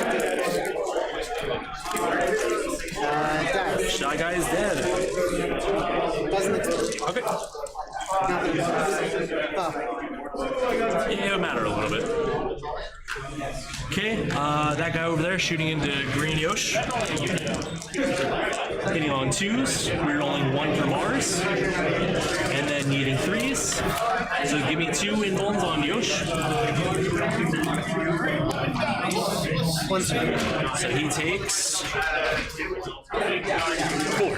Dice. Shy Guy is dead. Doesn't exist. Okay. Oh. It'll matter a little bit. Okay, that guy over there shooting into Green Yosh. Hitting on 2s, rerolling 1 for Mars, and then needing 3s. So give me 2 invulns on Yosh. So he takes 4.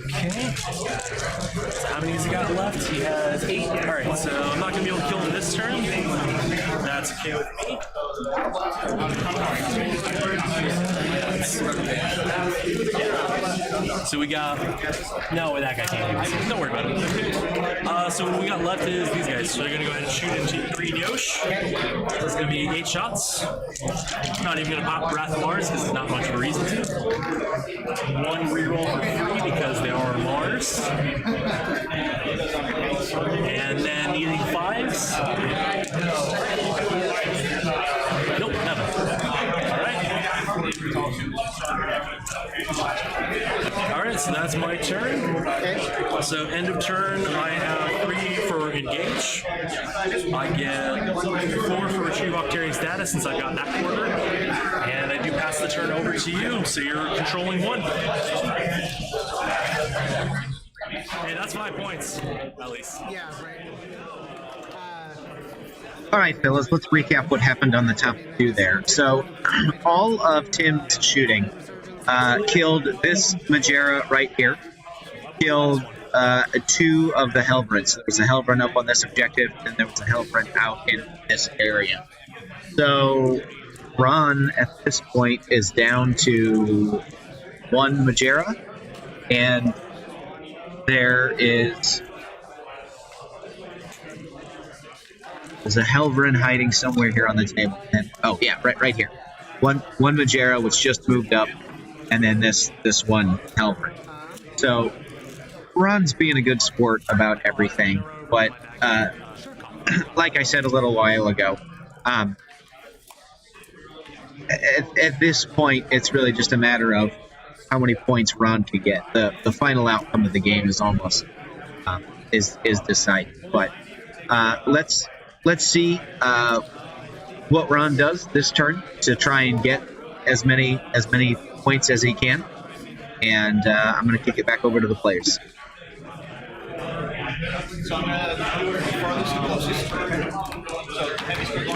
Okay. So how many has he got left? He has 8. Alright, so I'm not going to be able to kill him this turn. That's okay with me. So we got... No, that guy can't do this. Don't worry about it. So what we got left is these guys. So they're going to go ahead and shoot into Green Yosh. That's going to be 8 shots. Not even going to pop Wrath of Mars because there's not much of a reason to. 1 reroll for 3 because they are Mars. And then needing 5s. Nope, never. Alright, so that's my turn. So end of turn, I have 3 for engage. I get 4 for retrieve Octarian status since I got that quarter. And I do pass the turn over to you, so you're controlling 1. Hey, that's 5 points, at least. Yeah, right. All right, fellas, let's recap what happened on the top 2 there. So, all of Tim's shooting killed this Majera right here, killed 2 of the Hellbrins. There was a Hellbrun up on this objective, and there was a Hellbrun out in this area. So, Ron, at this point, is down to 1 Majera, and there is There's a Helverin hiding somewhere here on the table. And, oh yeah, right here. One Majera was just moved up, and then this one Helverin. So Ron's being a good sport about everything, but like I said a little while ago, at this point, it's really just a matter of how many points Ron could get. The final outcome of the game is almost is decided. But let's see what Ron does this turn to try and get as many points as he can. And I'm going to kick it back over to the players. So I'm going to have farthest to closest. So heavy's going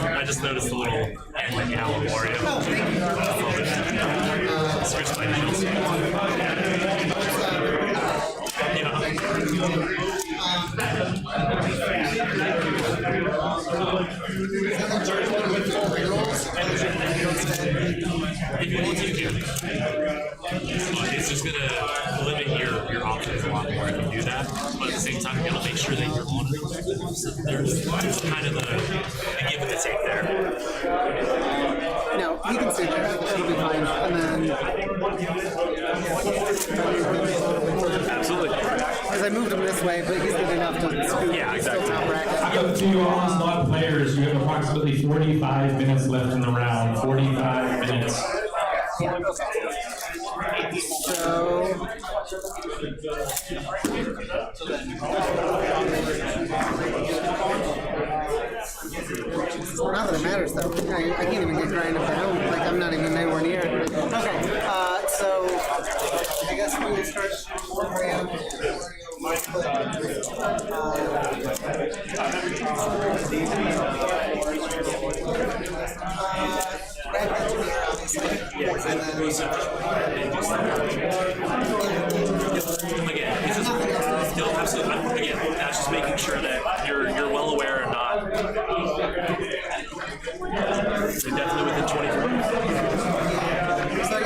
I just noticed the little like Alan Wario. Switch my nails. If you want to, it's just gonna limit your options a lot more if you do that. But at the same time, you gotta make sure that you're on it. So there's kind of the give and the take there. No, he can stay there. It'll be fine. And then... Absolutely. Because I moved him this way, but he's good enough to scoot. Yeah, exactly. Still top bracket. Ocotillo Onslaught players, you have approximately 45 minutes left in the round. 45 minutes. So... Not that it matters, though. I can't even get grind up down. Like, I'm not even anywhere near. Okay, so... I guess we will start... Again, it's just absolutely. Again, that's just making sure that you're well aware and not. They're definitely within 24. So I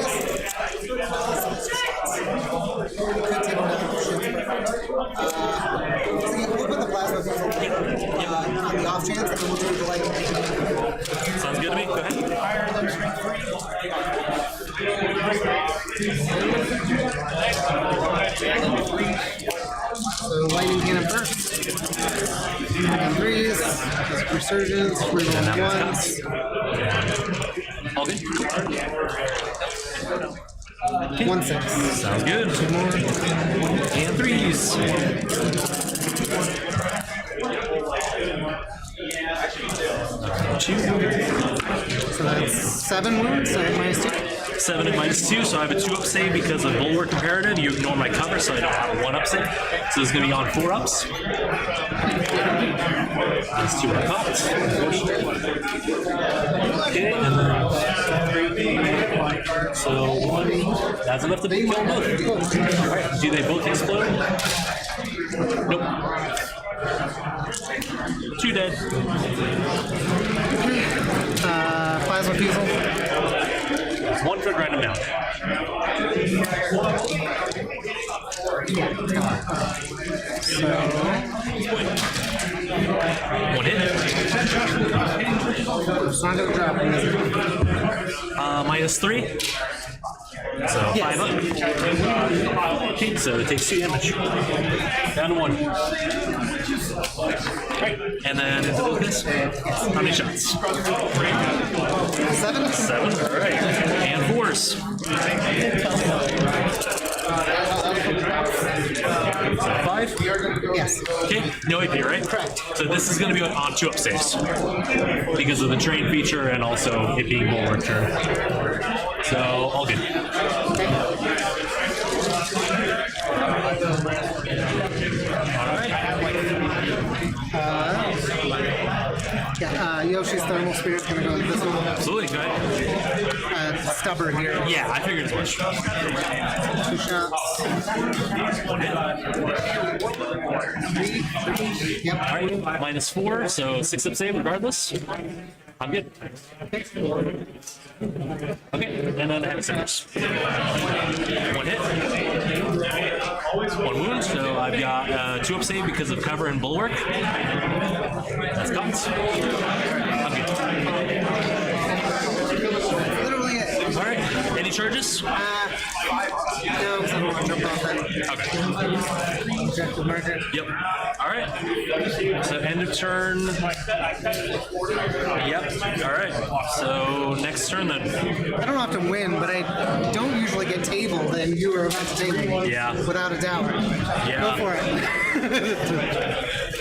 guess we'll put the plasma field on the off chance, and then we'll do the light. Sounds good to me. Go ahead. So lightning cannon first. And threes, resurgence, reroll ones. All good. 1-6. Sounds good. Two more. And threes. So that's 7 wounds, so minus 2. 7 and -2, so I have a 2-up save because of Bulwark Imperative. You ignore my cover, so I don't have a 1-up save. So this is going to be on 4-ups. That's 2 ups. Okay, and then... So 1. That's enough to kill them both. Alright, do they both explode? Nope. 2 dead. Plasma fusel. 1 for grind them down. One hit. It's not going to drop him, is it? -3. So 5 up. Okay, so it takes 2 damage. Down to 1. Right. And then into focus. How many shots? 7? 7. Alright. And 4s. 5? Yes. Okay, no AP, right? Correct. So this is going to be on 2-up saves because of the train feature and also it being Bulwark turn. So, all good. Alright. Yeah, Yoshi's Thermal Spirit's gonna go into this one. Absolutely, go ahead. Stubborn here. Yeah, I figured as much. 2 shots. One hit. 3. Yep. All right, -4, so 6-up save regardless. I'm good. Okay, and then the heavy sinners. 1 hit. 1 wound, so I've got 2-up save because of cover and bulwark. That's cocked. I'm good. Literally it. All right, any charges? No, because I don't want to jump off that. Okay. Objective marker. Yep. All right. So end of turn. Yep. All right. So next turn then. I don't have to win, but I don't usually get tabled, and you are about to table me. Yeah. Without a doubt. Yeah. Go for it.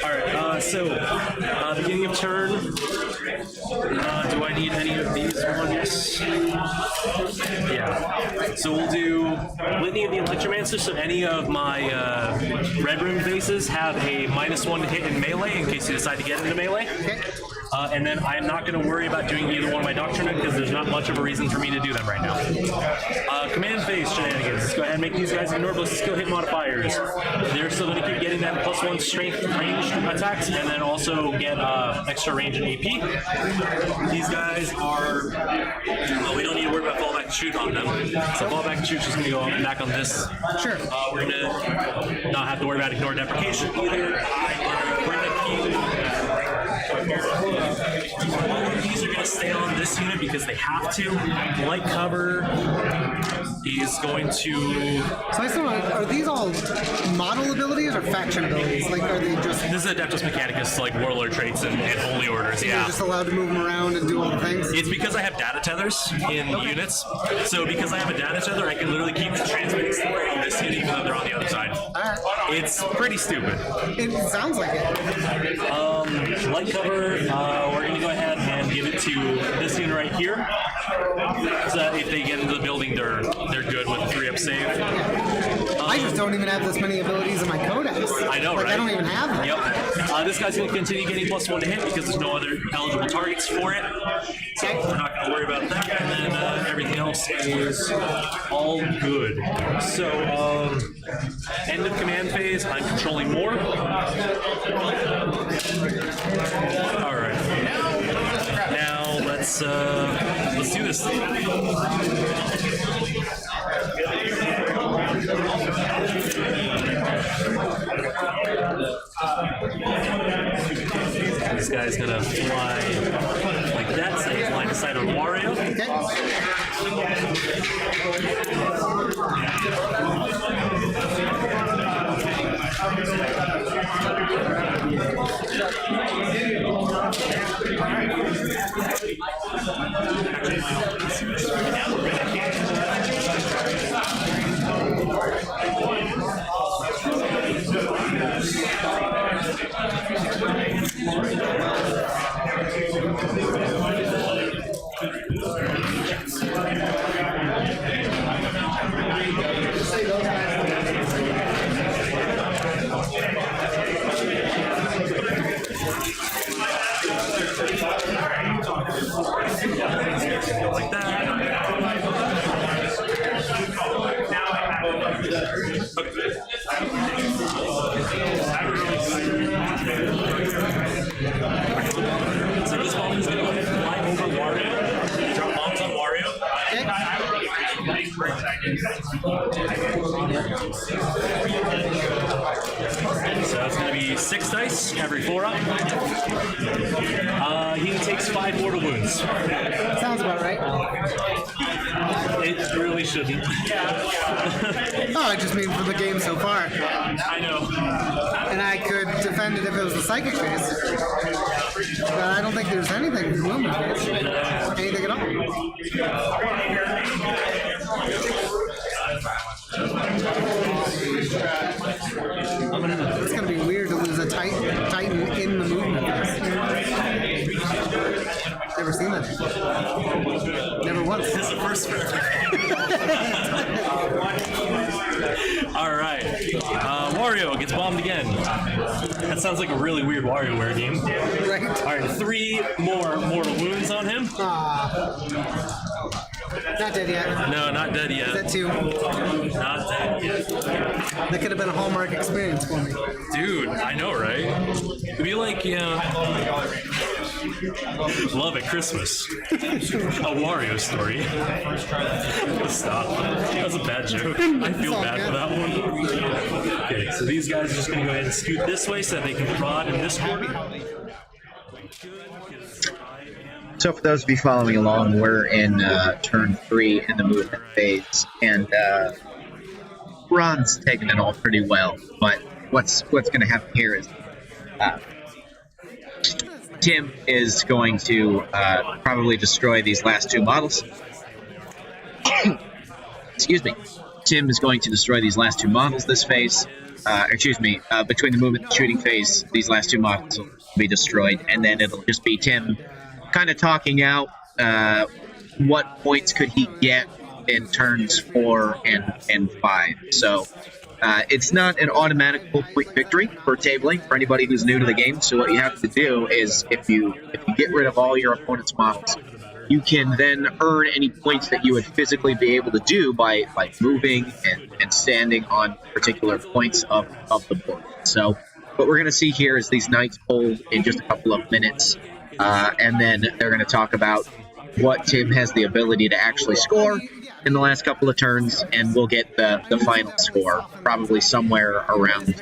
All right. So beginning of turn. Do I need any of these ones? Yeah. So we'll do Litany of the Electromancer. So any of my red room bases have a -1 to hit in melee in case you decide to get into melee. Okay. And then I'm not going to worry about doing either one of my Doctrine because there's not much of a reason for me to do them right now. Command phase shenanigans. Let's go ahead and make these guys ignore both skill hit modifiers. They're still going to keep getting that +1 strength range attacks and then also get extra range and AP. These guys are... Well, we don't need to worry about fallback and shoot on them. So fallback and shoot is just going to go back on this. Sure. We're going to not have to worry about ignore deprecation either. We're going to keep... These are going to stay on this unit because they have to. Light cover is going to... So I still want, are these all model abilities or faction abilities? Like, are they just... This is Adeptus Mechanicus, like Warlord traits and Holy Orders, You're yeah. just allowed to move them around and do all the things? It's because I have data tethers in units. So because I have a data tether, I can literally keep transmitting story on this unit even though they're on the other side. Alright. It's pretty stupid. It sounds like it. Light cover, we're going to go ahead and give it to this unit right here. So that if they get into the building, they're good with a 3-up save. I just don't even have this many abilities in my codex. I know, like, right? I don't even have them. Yep. This guy's going to continue getting +1 to hit because there's no other eligible targets for it. So we're not going to worry about that. And then everything else is all good. So, end of command phase, I'm controlling more. All right. Now let's do this thing. This guy's gonna fly like that, so he's line of sight on Wario. Like that. So this bomb is going to go ahead and fly over Wario. Drop bombs on Wario. So it's going to be 6 dice every 4-up. He takes 5 mortal wounds. Sounds about right. It really shouldn't. Oh, I just mean from the game so far. I know. And I could defend it if it was the psychic phase. But I don't think there's anything in the movement phase. Anything at all. It's going to be weird to lose a Titan in the movement phase. Never seen that before. Never once. This is the first one. All right. Wario gets bombed again. That sounds like a really weird WarioWare game. Right? All right, 3 more mortal wounds on him. Not dead yet. No, not dead yet. Is that 2? Not dead yet. That could have been a Hallmark experience for me. Dude, I know, right? It'd be like, Love at Christmas. A Wario story. Stop. That was a bad joke. I feel bad for that one. Okay, so these guys are just going to go ahead and scoot this way so that they can prod in this corner. So for those of you following along, we're in turn 3 in the movement phase, and Ron's taking it all pretty well. But what's going to happen here is Tim is going to probably destroy these last 2 models. Excuse me. Tim is going to destroy these last 2 models this phase. Between the movement and shooting phase, these last 2 models will be destroyed, and then it'll just be Tim kind of talking out what points could he get in turns 4 and 5. So it's not an automatic full point victory for tabling for anybody who's new to the game. So what you have to do is if you get rid of all your opponent's models, you can then earn any points that you would physically be able to do by moving and standing on particular points of the board. So what we're going to see here is these knights pull in just a couple of minutes, and then they're going to talk about what Tim has the ability to actually score in the last couple of turns, and we'll get the final score, probably somewhere around,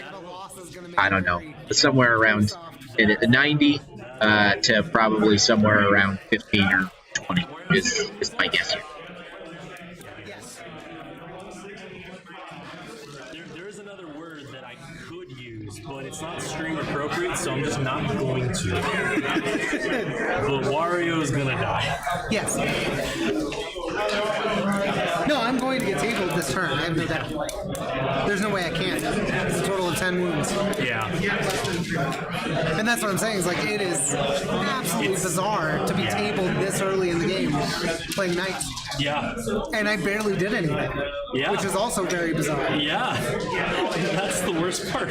I don't know, somewhere around 90 to probably somewhere around 15 or 20 is my guess here. There is another word that I could use, but it's not stream appropriate, so I'm just not going to. But Wario is gonna die. Yes. No, I'm going to get tabled this turn. I have no doubt. There's no way I can't. It's a total of 10 wounds. Yeah. And that's what I'm saying. Is like it is absolutely bizarre to be tabled this early in the game playing knights. Yeah. And I barely did anything. Yeah. Which is also very bizarre. Yeah. That's the worst part.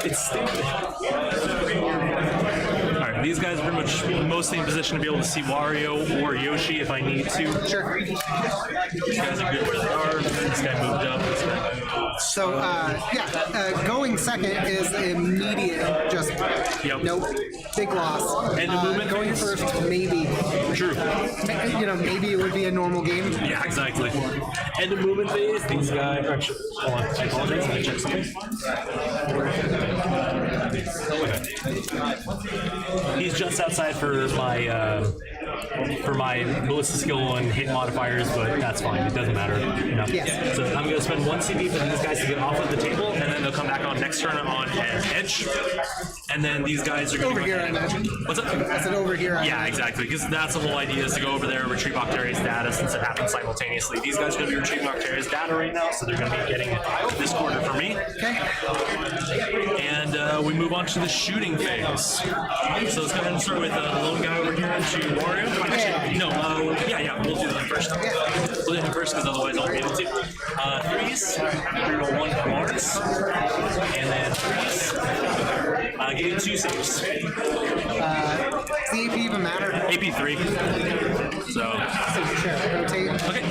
It's stupid. Alright, these guys are pretty much mostly in position to be able to see Wario or Yoshi if I need to. Sure. These guys are good where they are. This guy moved up. So, going second is immediate, just nope, big loss. And the movement going phase? first, maybe. True. Maybe it would be a normal game. Yeah, exactly. And the movement phase, these guys. Actually, hold on. I apologize. Let me check something. Okay. He's just outside for my Melissa skill and hit modifiers, but that's fine. It doesn't matter. Yes. So I'm going to spend 1 CP for these guys to get off of the table, and then they'll come back on next turn on an edge. And then these guys are going to Over here, I imagine. What's up? I said over here. Yeah, exactly. Because that's the whole idea, is to go over there, retrieve Octaria's data, since it happens simultaneously. These guys are going to be retrieving Octaria's data right now, so they're going to be getting this quarter for me. Okay. And we move on to the shooting phase. So let's go ahead and start with the lone guy over here to Wario. Actually, no, we'll do that first. We'll do him first, because otherwise I'll be able to. Threes, reroll 1 for Mars, and then threes. Give you 2 saves. Does the AP even matter? AP 3. So. Sure. Rotate. Okay.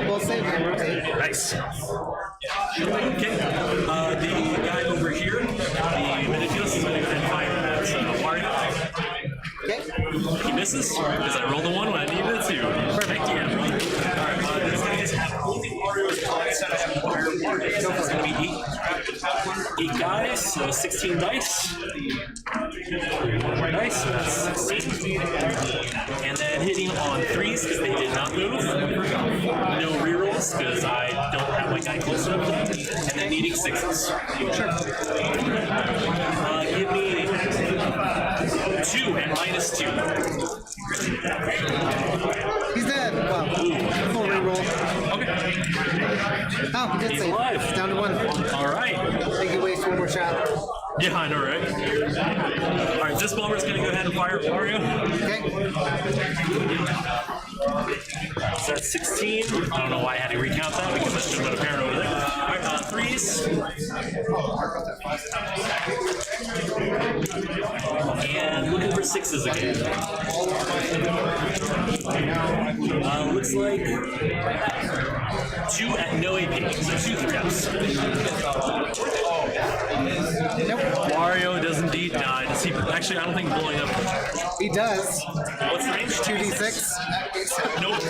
We'll save and rotate. Nice. Okay. The guy over here, the Manipulus, is going to go ahead and fire at Wario. Okay. He misses, because I rolled a 1 when I needed it to. Perfect. Yeah. Alright, these guys have only Wario's set up Wario. So it's going to be 8 guys, so 16 dice. 1 more dice, so that's 16. And then hitting on 3s, because they did not move. No rerolls, because I don't have my guy close enough. And then needing 6s. Sure. Give me 2 and minus 2. He's dead. Well, full reroll. Okay. Oh, he did He's save. alive. Down to 1. All right. I think he wastes 1 more shot. Yeah, I know, right? All right, this bomber's gonna go ahead and fire Wario. Okay. So that's 16. I don't know why I had to recount that because that should have been apparent over there. All right, threes. And looking for sixes again. Looks like 2 at no AP, so 2 3-ups. Nope. Wario does indeed. Nah, does he? Actually, I don't think blowing up. He does. What's the range? 2d6. Nope.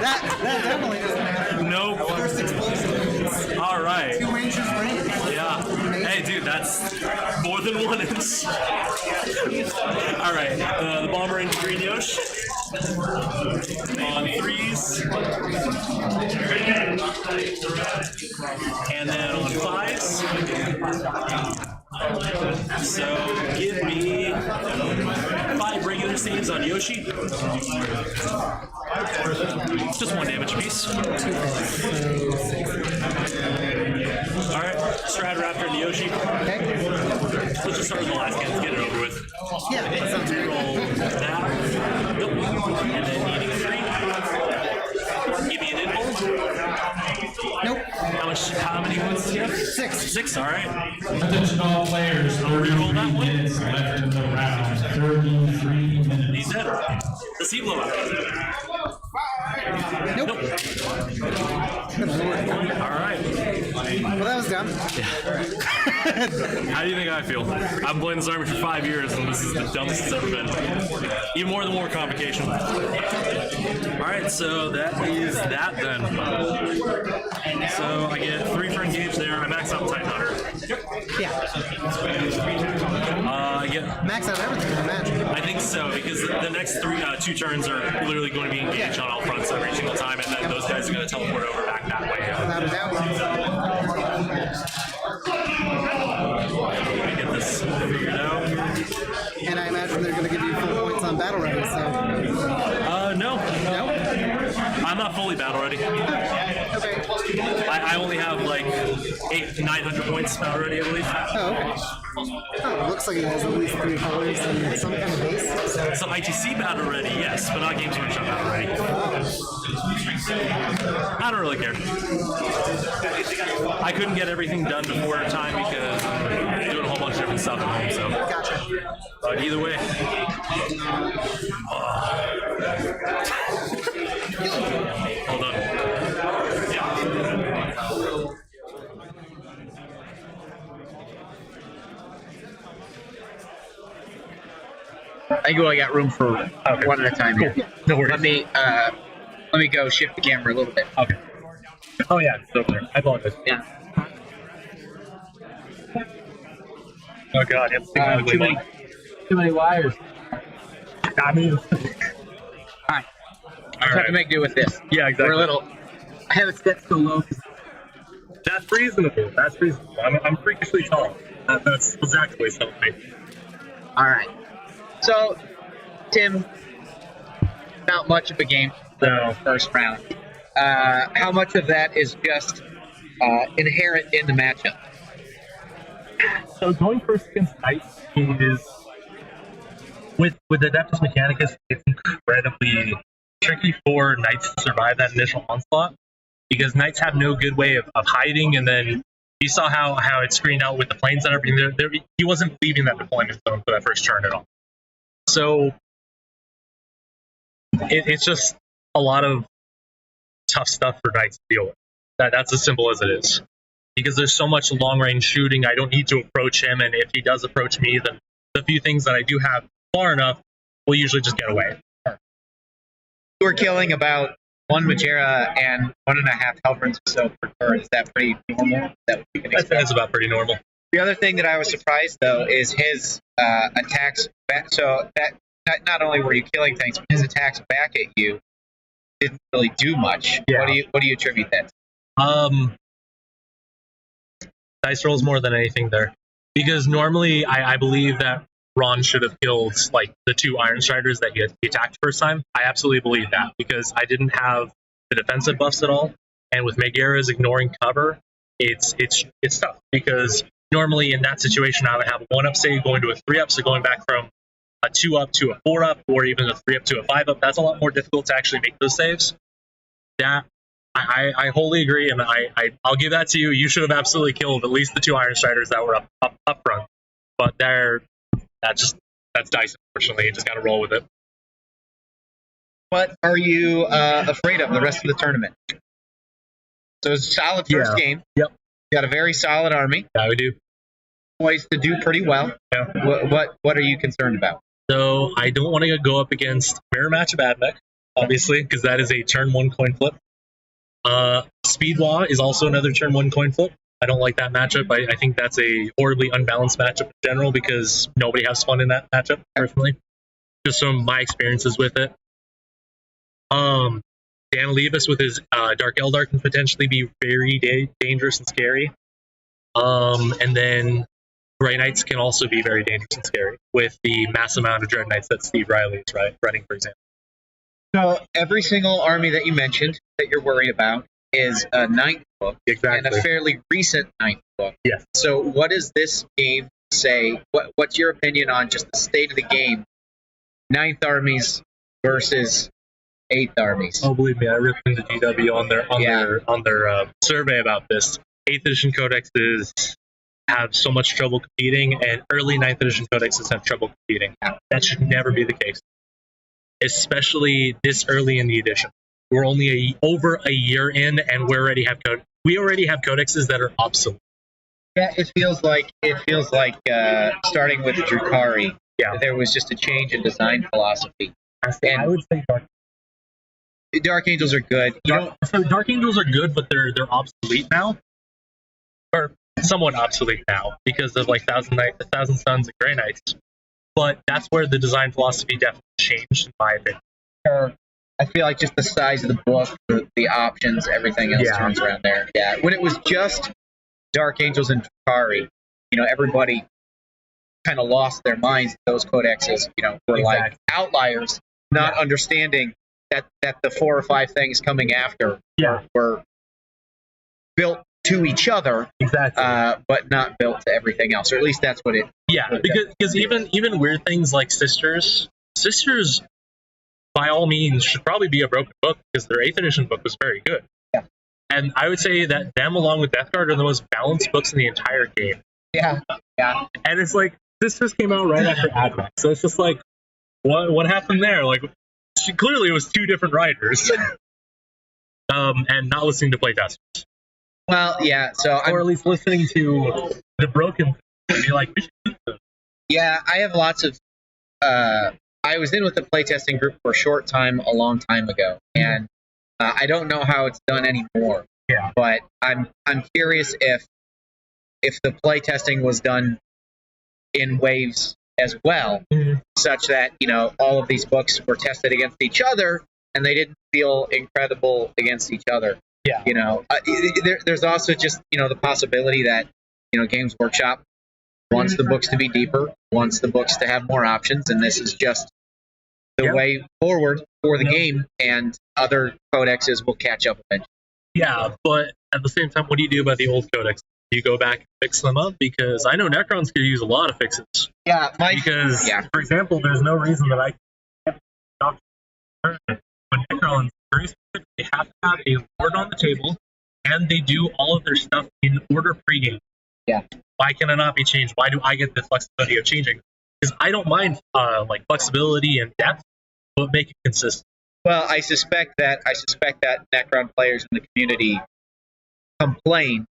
That definitely doesn't matter. Nope. First explosion. All right. 2 inches range. Yeah. Hey, dude, that's more than 1 inch. All right. The bomber into Green Yosh. On threes. And then on fives. So give me 5 regular saves on Yoshi. Just 1 damage apiece. Alright, Stratoraptor and Yoshi. Okay. Let's just start with the last game to get it over with. Yeah, that sounds great. Roll that. Nope. And then eating a 3. Give me an invul. Nope. How many points do you have? 6. 6, alright. Attention all players, 33 minutes left in the round. 33 minutes. He's dead. Does he blow up? Nope. Good lord. Alright. Well, that was dumb. How do you think I feel? I've been playing this army for 5 years, and this is the dumbest it's ever been. Even more than war convocation. Alright, so that is that then. So I get 3 for engage there. I max out Titan Hunter. Yeah. I get. Max out everything, I imagine. I think so, because the next 2 turns are literally going to be engaged on all fronts every single time, and then those guys are going to teleport over back that way. Without a doubt. Let me get this figured out. And I imagine they're going to give you full points on battle ready, so. No. No? I'm not fully battle ready. Okay. I only have like 900 points battle ready, I believe. Oh, okay. Oh, it looks like it has at least 3 colors and some kind of base. So ITC battle ready, yes, but not Games Workshop battle ready. I don't really care. I couldn't get everything done before time because I'm doing a whole bunch of different stuff at home, so. Gotcha. But either way. Hold on. Yeah. I think we only got room for one at a time here. No worries. Let me go shift the camera a little bit. Okay. Oh yeah, it's over there. I apologize. Yeah. Oh god, it's Too many wires. I mean, Alright. I'll try to make do with this. yeah, exactly. We're a little. I have it set so low. That's reasonable. That's reasonable. I'm freakishly tall. That's exactly something. Alright. So, Tim, not much of a game for the first round. How much of that is just inherent in the matchup? So going first against Knights is with Adeptus Mechanicus, it's incredibly tricky for Knights to survive that initial onslaught because Knights have no good way of hiding, and then you saw how it screened out with the planes and everything. He wasn't leaving that deployment zone for that first turn at all. So it's just a lot of tough stuff for Knights to deal with. That's as simple as it is. Because there's so much long-range shooting, I don't need to approach him, and if he does approach me, then the few things that I do have far enough will usually just get away. You were killing about 1 Majera and 1.5 Helverins or so per turn. Is that pretty normal? That's about pretty normal. The other thing that I was surprised, though, is his attacks back. So that not only were you killing things, but his attacks back at you didn't really do much. Yeah. What do you attribute that to? Dice rolls more than anything there. Because normally I believe that Ron should have killed like the 2 Iron Striders that he attacked first time. I absolutely believe that because I didn't have the defensive buffs at all. And with Megara's ignoring cover, it's tough because normally in that situation, I would have a 1-up save going to a 3-up, so going back from a 2-up to a 4-up, or even a 3-up to a 5-up. That's a lot more difficult to actually make those saves. That I wholly agree, and I'll give that to you. You should have absolutely killed at least the 2 Iron Striders that were up front. But that's dice, unfortunately. You just got to roll with it. What are you afraid of the rest of the tournament? So it's a solid first game. Yep. You got a very solid army. Yeah, we do. Poised to do pretty well. Yeah. What are you concerned about? So I don't want to go up against Mirror Match of Admech, obviously, because that is a turn 1 coin flip. Speedwaw is also another turn 1 coin flip. I don't like that matchup. I think that's a horribly unbalanced matchup in general because nobody has fun in that matchup, personally. Just from my experiences with it. Dan Levis with his Dark Eldar can potentially be very dangerous and scary. And then Grey Knights can also be very dangerous and scary with the mass amount of Dread Knights that Steve Riley is running, for example. So every single army that you mentioned that you're worried about is a 9th book, Exactly. and a fairly recent 9th book. Yes. So what does this game say? What's your opinion on just the state of the game? 9th armies versus 8th armies. Oh, believe me, I ripped into GW on their survey about this. 8th edition codexes have so much trouble competing, and early 9th edition codexes have trouble competing. That should never be the case, especially this early in the edition. We're only over a year in, and we already have codexes that are obsolete. Yeah, it feels like starting with Drukhari, there was just a change in design philosophy. I would say Dark Angels are good. So Dark Angels are good, but they're obsolete now, or somewhat obsolete now because of like Thousand Suns and Grey Knights. But that's where the design philosophy definitely changed, in my opinion. I feel like just the size of the book, the options, everything else turns around there. Yeah, when it was just Dark Angels and Drukhari, everybody kind of lost their minds. Those codexes, were like outliers, not understanding that the 4 or 5 things coming after were built to each other, but not built to everything else. Or at least that's what it. Yeah, because even weird things like Sisters, by all means, should probably be a broken book because their 8th edition book was very good. Yeah. And I would say that them, along with Death Guard, are the most balanced books in the entire game. Yeah. And it's like, Sisters came out right after Advent, so it's just like, what happened there? Like, clearly it was 2 different writers. And not listening to playtesters. Well, yeah, or at least listening to the broken and be like, we should do this. Yeah, I have lots of... I was in with the playtesting group for a short time, a long time ago, and I don't know how it's done anymore. Yeah. But I'm curious if the playtesting was done in waves as well, such that all of these books were tested against each other, and they didn't feel incredible against each other. Yeah. There's also just the possibility that Games Workshop wants the books to be deeper, wants the books to have more options, and this is just the way forward for the game, and other codexes will catch up eventually. Yeah, but at the same time, what do you do about the old codex? Do you go back and fix them up? Because I know Necrons could use a lot of fixes. Yeah, for example, there's no reason that I can't when Necrons very specifically have to have a board on the table, and they do all of their stuff in order pregame. Yeah. Why can it not be changed? Why do I get the flexibility of changing? Because I don't mind flexibility and depth, but make it consistent. Well, I suspect that Necron players in the community complain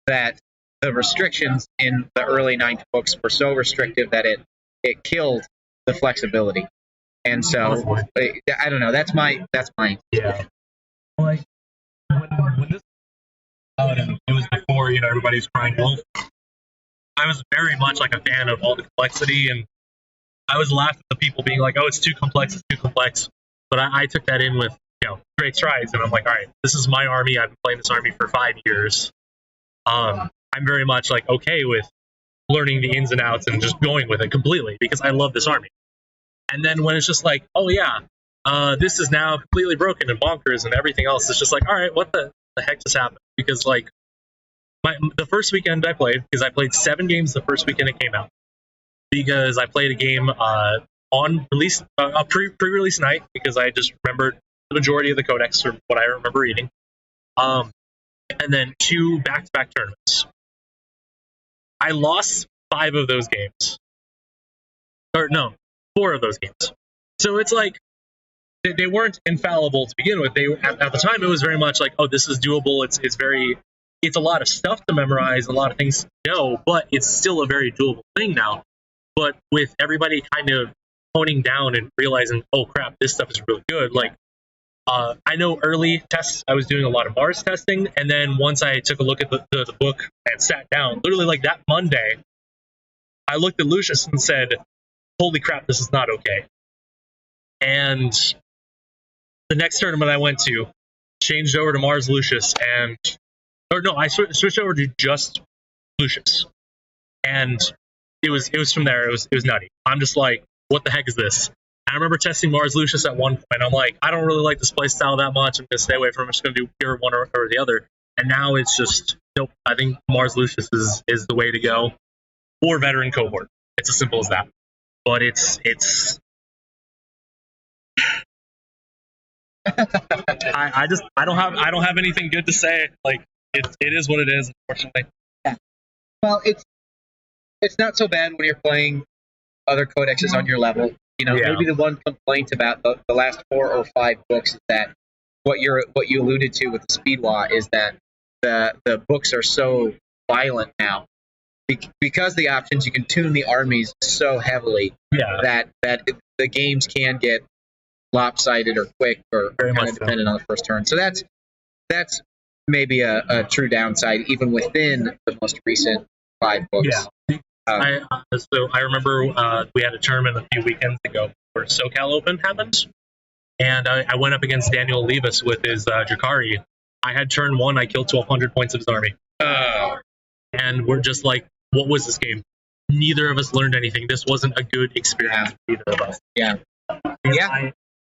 that the restrictions in the early 9th books were so restrictive that it killed the flexibility. And so I don't know. That's my yeah. Like when this out and it was before everybody's crying wolf, I was very much like a fan of all the complexity, and I was laughing at the people being like, "Oh, it's too complex, But I took that in with great strides, and I'm like, all right, this is my army. I've been playing this army for 5 years. I'm very much like okay with learning the ins and outs and just going with it completely because I love this army. And then when it's just like, oh yeah, this is now completely broken and bonkers and everything else, it's just like, all right, what the heck just happened? Because like the first weekend I played, because I played 7 games the first weekend it came out, because I played a game on release, pre-release night, because I just remembered the majority of the codex from what I remember reading, and then 2 back-to-back tournaments. I lost 5 of those games, or no, 4 of those games. So it's like they weren't infallible to begin with. They at the time it was very much like, oh, this is doable. It's a lot of stuff to memorize, a lot of things to know, but it's still a very doable thing now. But with everybody kind of honing down and realizing, oh crap, this stuff is really good. Like, I know early tests, I was doing a lot of Mars testing, and then once I took a look at the book and sat down, literally like that Monday, I looked at Lucius and said, holy crap, this is not okay. And the next tournament I went to, changed over to Mars Lucius, I switched over to just Lucius, and it was from there. It was nutty. I'm just like, what the heck is this? I remember testing Mars Lucius at one point. I'm like, I don't really like this play style that much. I'm gonna stay away from it. I'm just gonna do pure one or the other. And now it's just nope. I think Mars Lucius is the way to go, or veteran cohort. It's as simple as that. But it's I don't have anything good to say. Like it is what it is, unfortunately. Yeah. Well, it's not so bad when you're playing other codexes on your level. You know, maybe the one complaint about the last 4 or 5 books is that what you alluded to with the speed law is that the books are so violent now. Because the options, you can tune the armies so heavily that the games can get lopsided or quick or kind of dependent on the first turn. So that's maybe a true downside even within the most recent 5 books. Yeah. I remember we had a tournament a few weekends ago where SoCal Open happened, and I went up against Daniel Levis with his Drakari. I had turn 1, I killed 1,200 points of his army. And we're just like, what was this game? Neither of us learned anything. This wasn't a good experience for either of us. Yeah.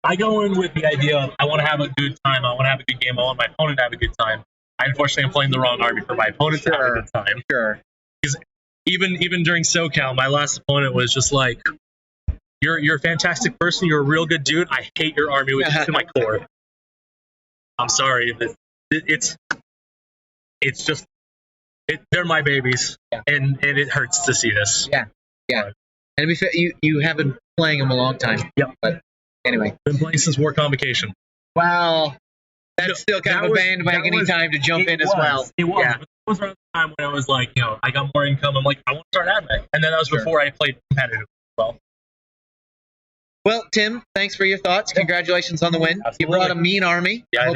I go in with the idea of I want to have a good time. I want to have a good game. I want my opponent to have a good time. I unfortunately am playing the wrong army for my opponent to have a good time. Sure. Because even during SoCal, my last opponent was just like, you're a fantastic person. You're a real good dude. I hate your army to my core. I'm sorry. It's just they're my babies, and it hurts to see this. Yeah. And you have been playing them a long time. Yep. But anyway, been playing since War Convocation. Well, that's still kind of a bandwagon time to jump in as well. It was. Yeah. It was around the time when I was like, I got more income. I'm like, I want to start anime, and then that was before I played competitive as well. Well, Tim, thanks for your thoughts. Congratulations on the win. Absolutely. You brought a mean army. Yeah,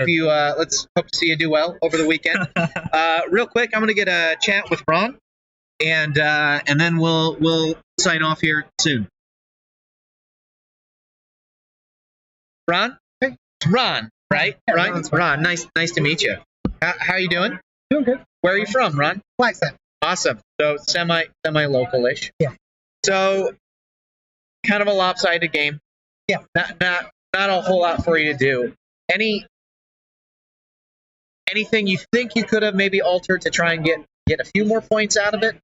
let's hope to see you do well over the weekend. Real quick, I'm going to get a chat with Ron, and then we'll sign off here soon. Ron? Hey. Ron, right? Ron, nice to meet you. How are you doing? Doing good. Where are you from, Ron? Flagstaff. Awesome. So semi local-ish. Yeah. So kind of a lopsided game. Yeah. Not a whole lot for you to do. Anything you think you could have maybe altered to try and get a few more points out of it?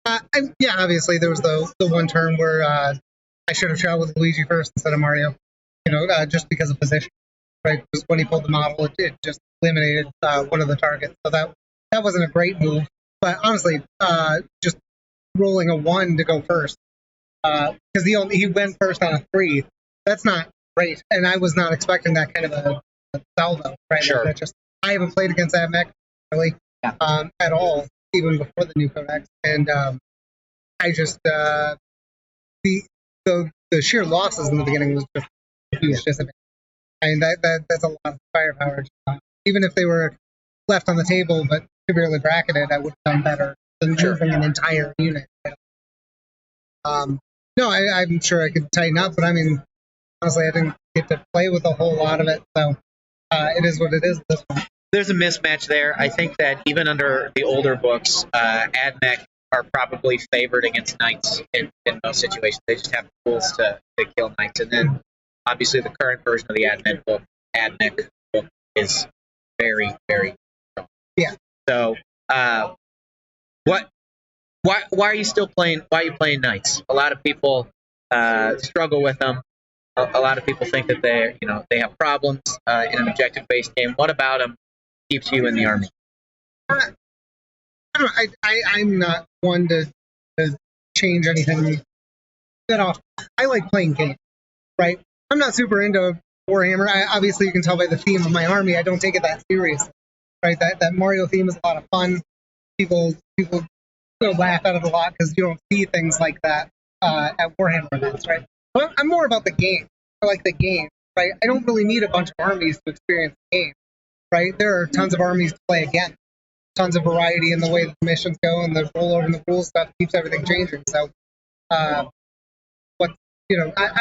Obviously there was the one turn where I should have traveled with Luigi first instead of Mario. Just because of position. Right? Because when he pulled the model, it just eliminated one of the targets. So that wasn't a great move. But honestly, just rolling a 1 to go first. Because he went first on a 3. That's not great. And I was not expecting that kind of a salvo. Right? Sure. I haven't played against that mech really at all, even before the new codex. And I just the sheer losses in the beginning was just huge disadvantage. I mean that's a lot of firepower. Even if they were left on the table but severely bracketed, I would have done better than moving an entire unit. No, I'm sure I could tighten up, but I mean, honestly, I didn't get to play with a whole lot of it, so it is what it is at this point. There's a mismatch there. I think that even under the older books, AdMech are probably favored against knights in most situations. They just have tools to kill knights. And then, obviously, the current version of the AdMech book is very, very strong. Yeah. So Why are you still playing? Why are you playing knights? A lot of people struggle with them. A lot of people think that they have problems in an objective-based game. What about them keeps you in the army? I don't know. I'm not one to change anything that often. I like playing games, right? I'm not super into Warhammer. Obviously, you can tell by the theme of my army, I don't take it that seriously, right? That Mario theme is a lot of fun. People laugh at it a lot because you don't see things like that at Warhammer events, right? But I'm more about the game. I like the game, right? I don't really need a bunch of armies to experience the game, right? There are tons of armies to play against. Tons of variety in the way the missions go, and the rollover and the rule stuff keeps everything changing. So, I'm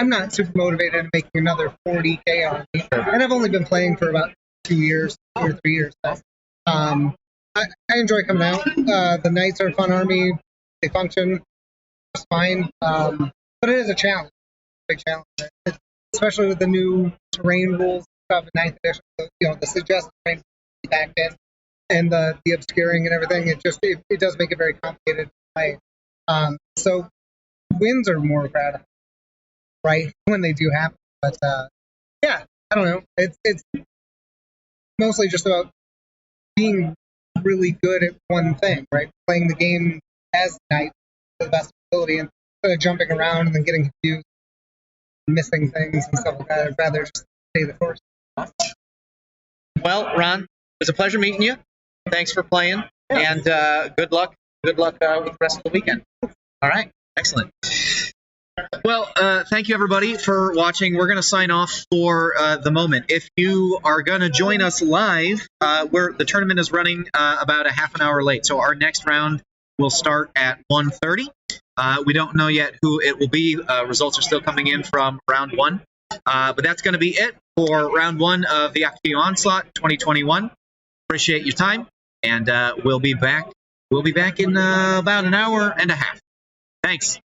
not super motivated in making another 40K army, and I've only been playing for about 2 years, 2 or 3 years. So, I enjoy coming out. The Knights are a fun army. They function just fine, but it is a challenge, big challenge, especially with the new terrain rules stuff in 9th edition. So, the suggested terrain backed in. And the obscuring and everything, it does make it very complicated to play. So wins are more proud of, right, when they do happen. But I don't know. It's mostly just about being really good at one thing, right? Playing the game as knight to the best ability, and instead of jumping around and then getting confused, missing things and stuff like that. I'd rather just stay the course. Well, Ron, it was a pleasure meeting you. Thanks for playing, and good luck. Good luck with the rest of the weekend. All right, excellent. Well, thank you everybody for watching. We're going to sign off for the moment. If you are going to join us live, the tournament is running about a half an hour late, so our next round will start at 1:30. We don't know yet who it will be. Results are still coming in from round 1, but that's going to be it for round 1 of the Ocotillo Onslaught 2021. Appreciate your time, and we'll be back in about an hour and a half. Thanks.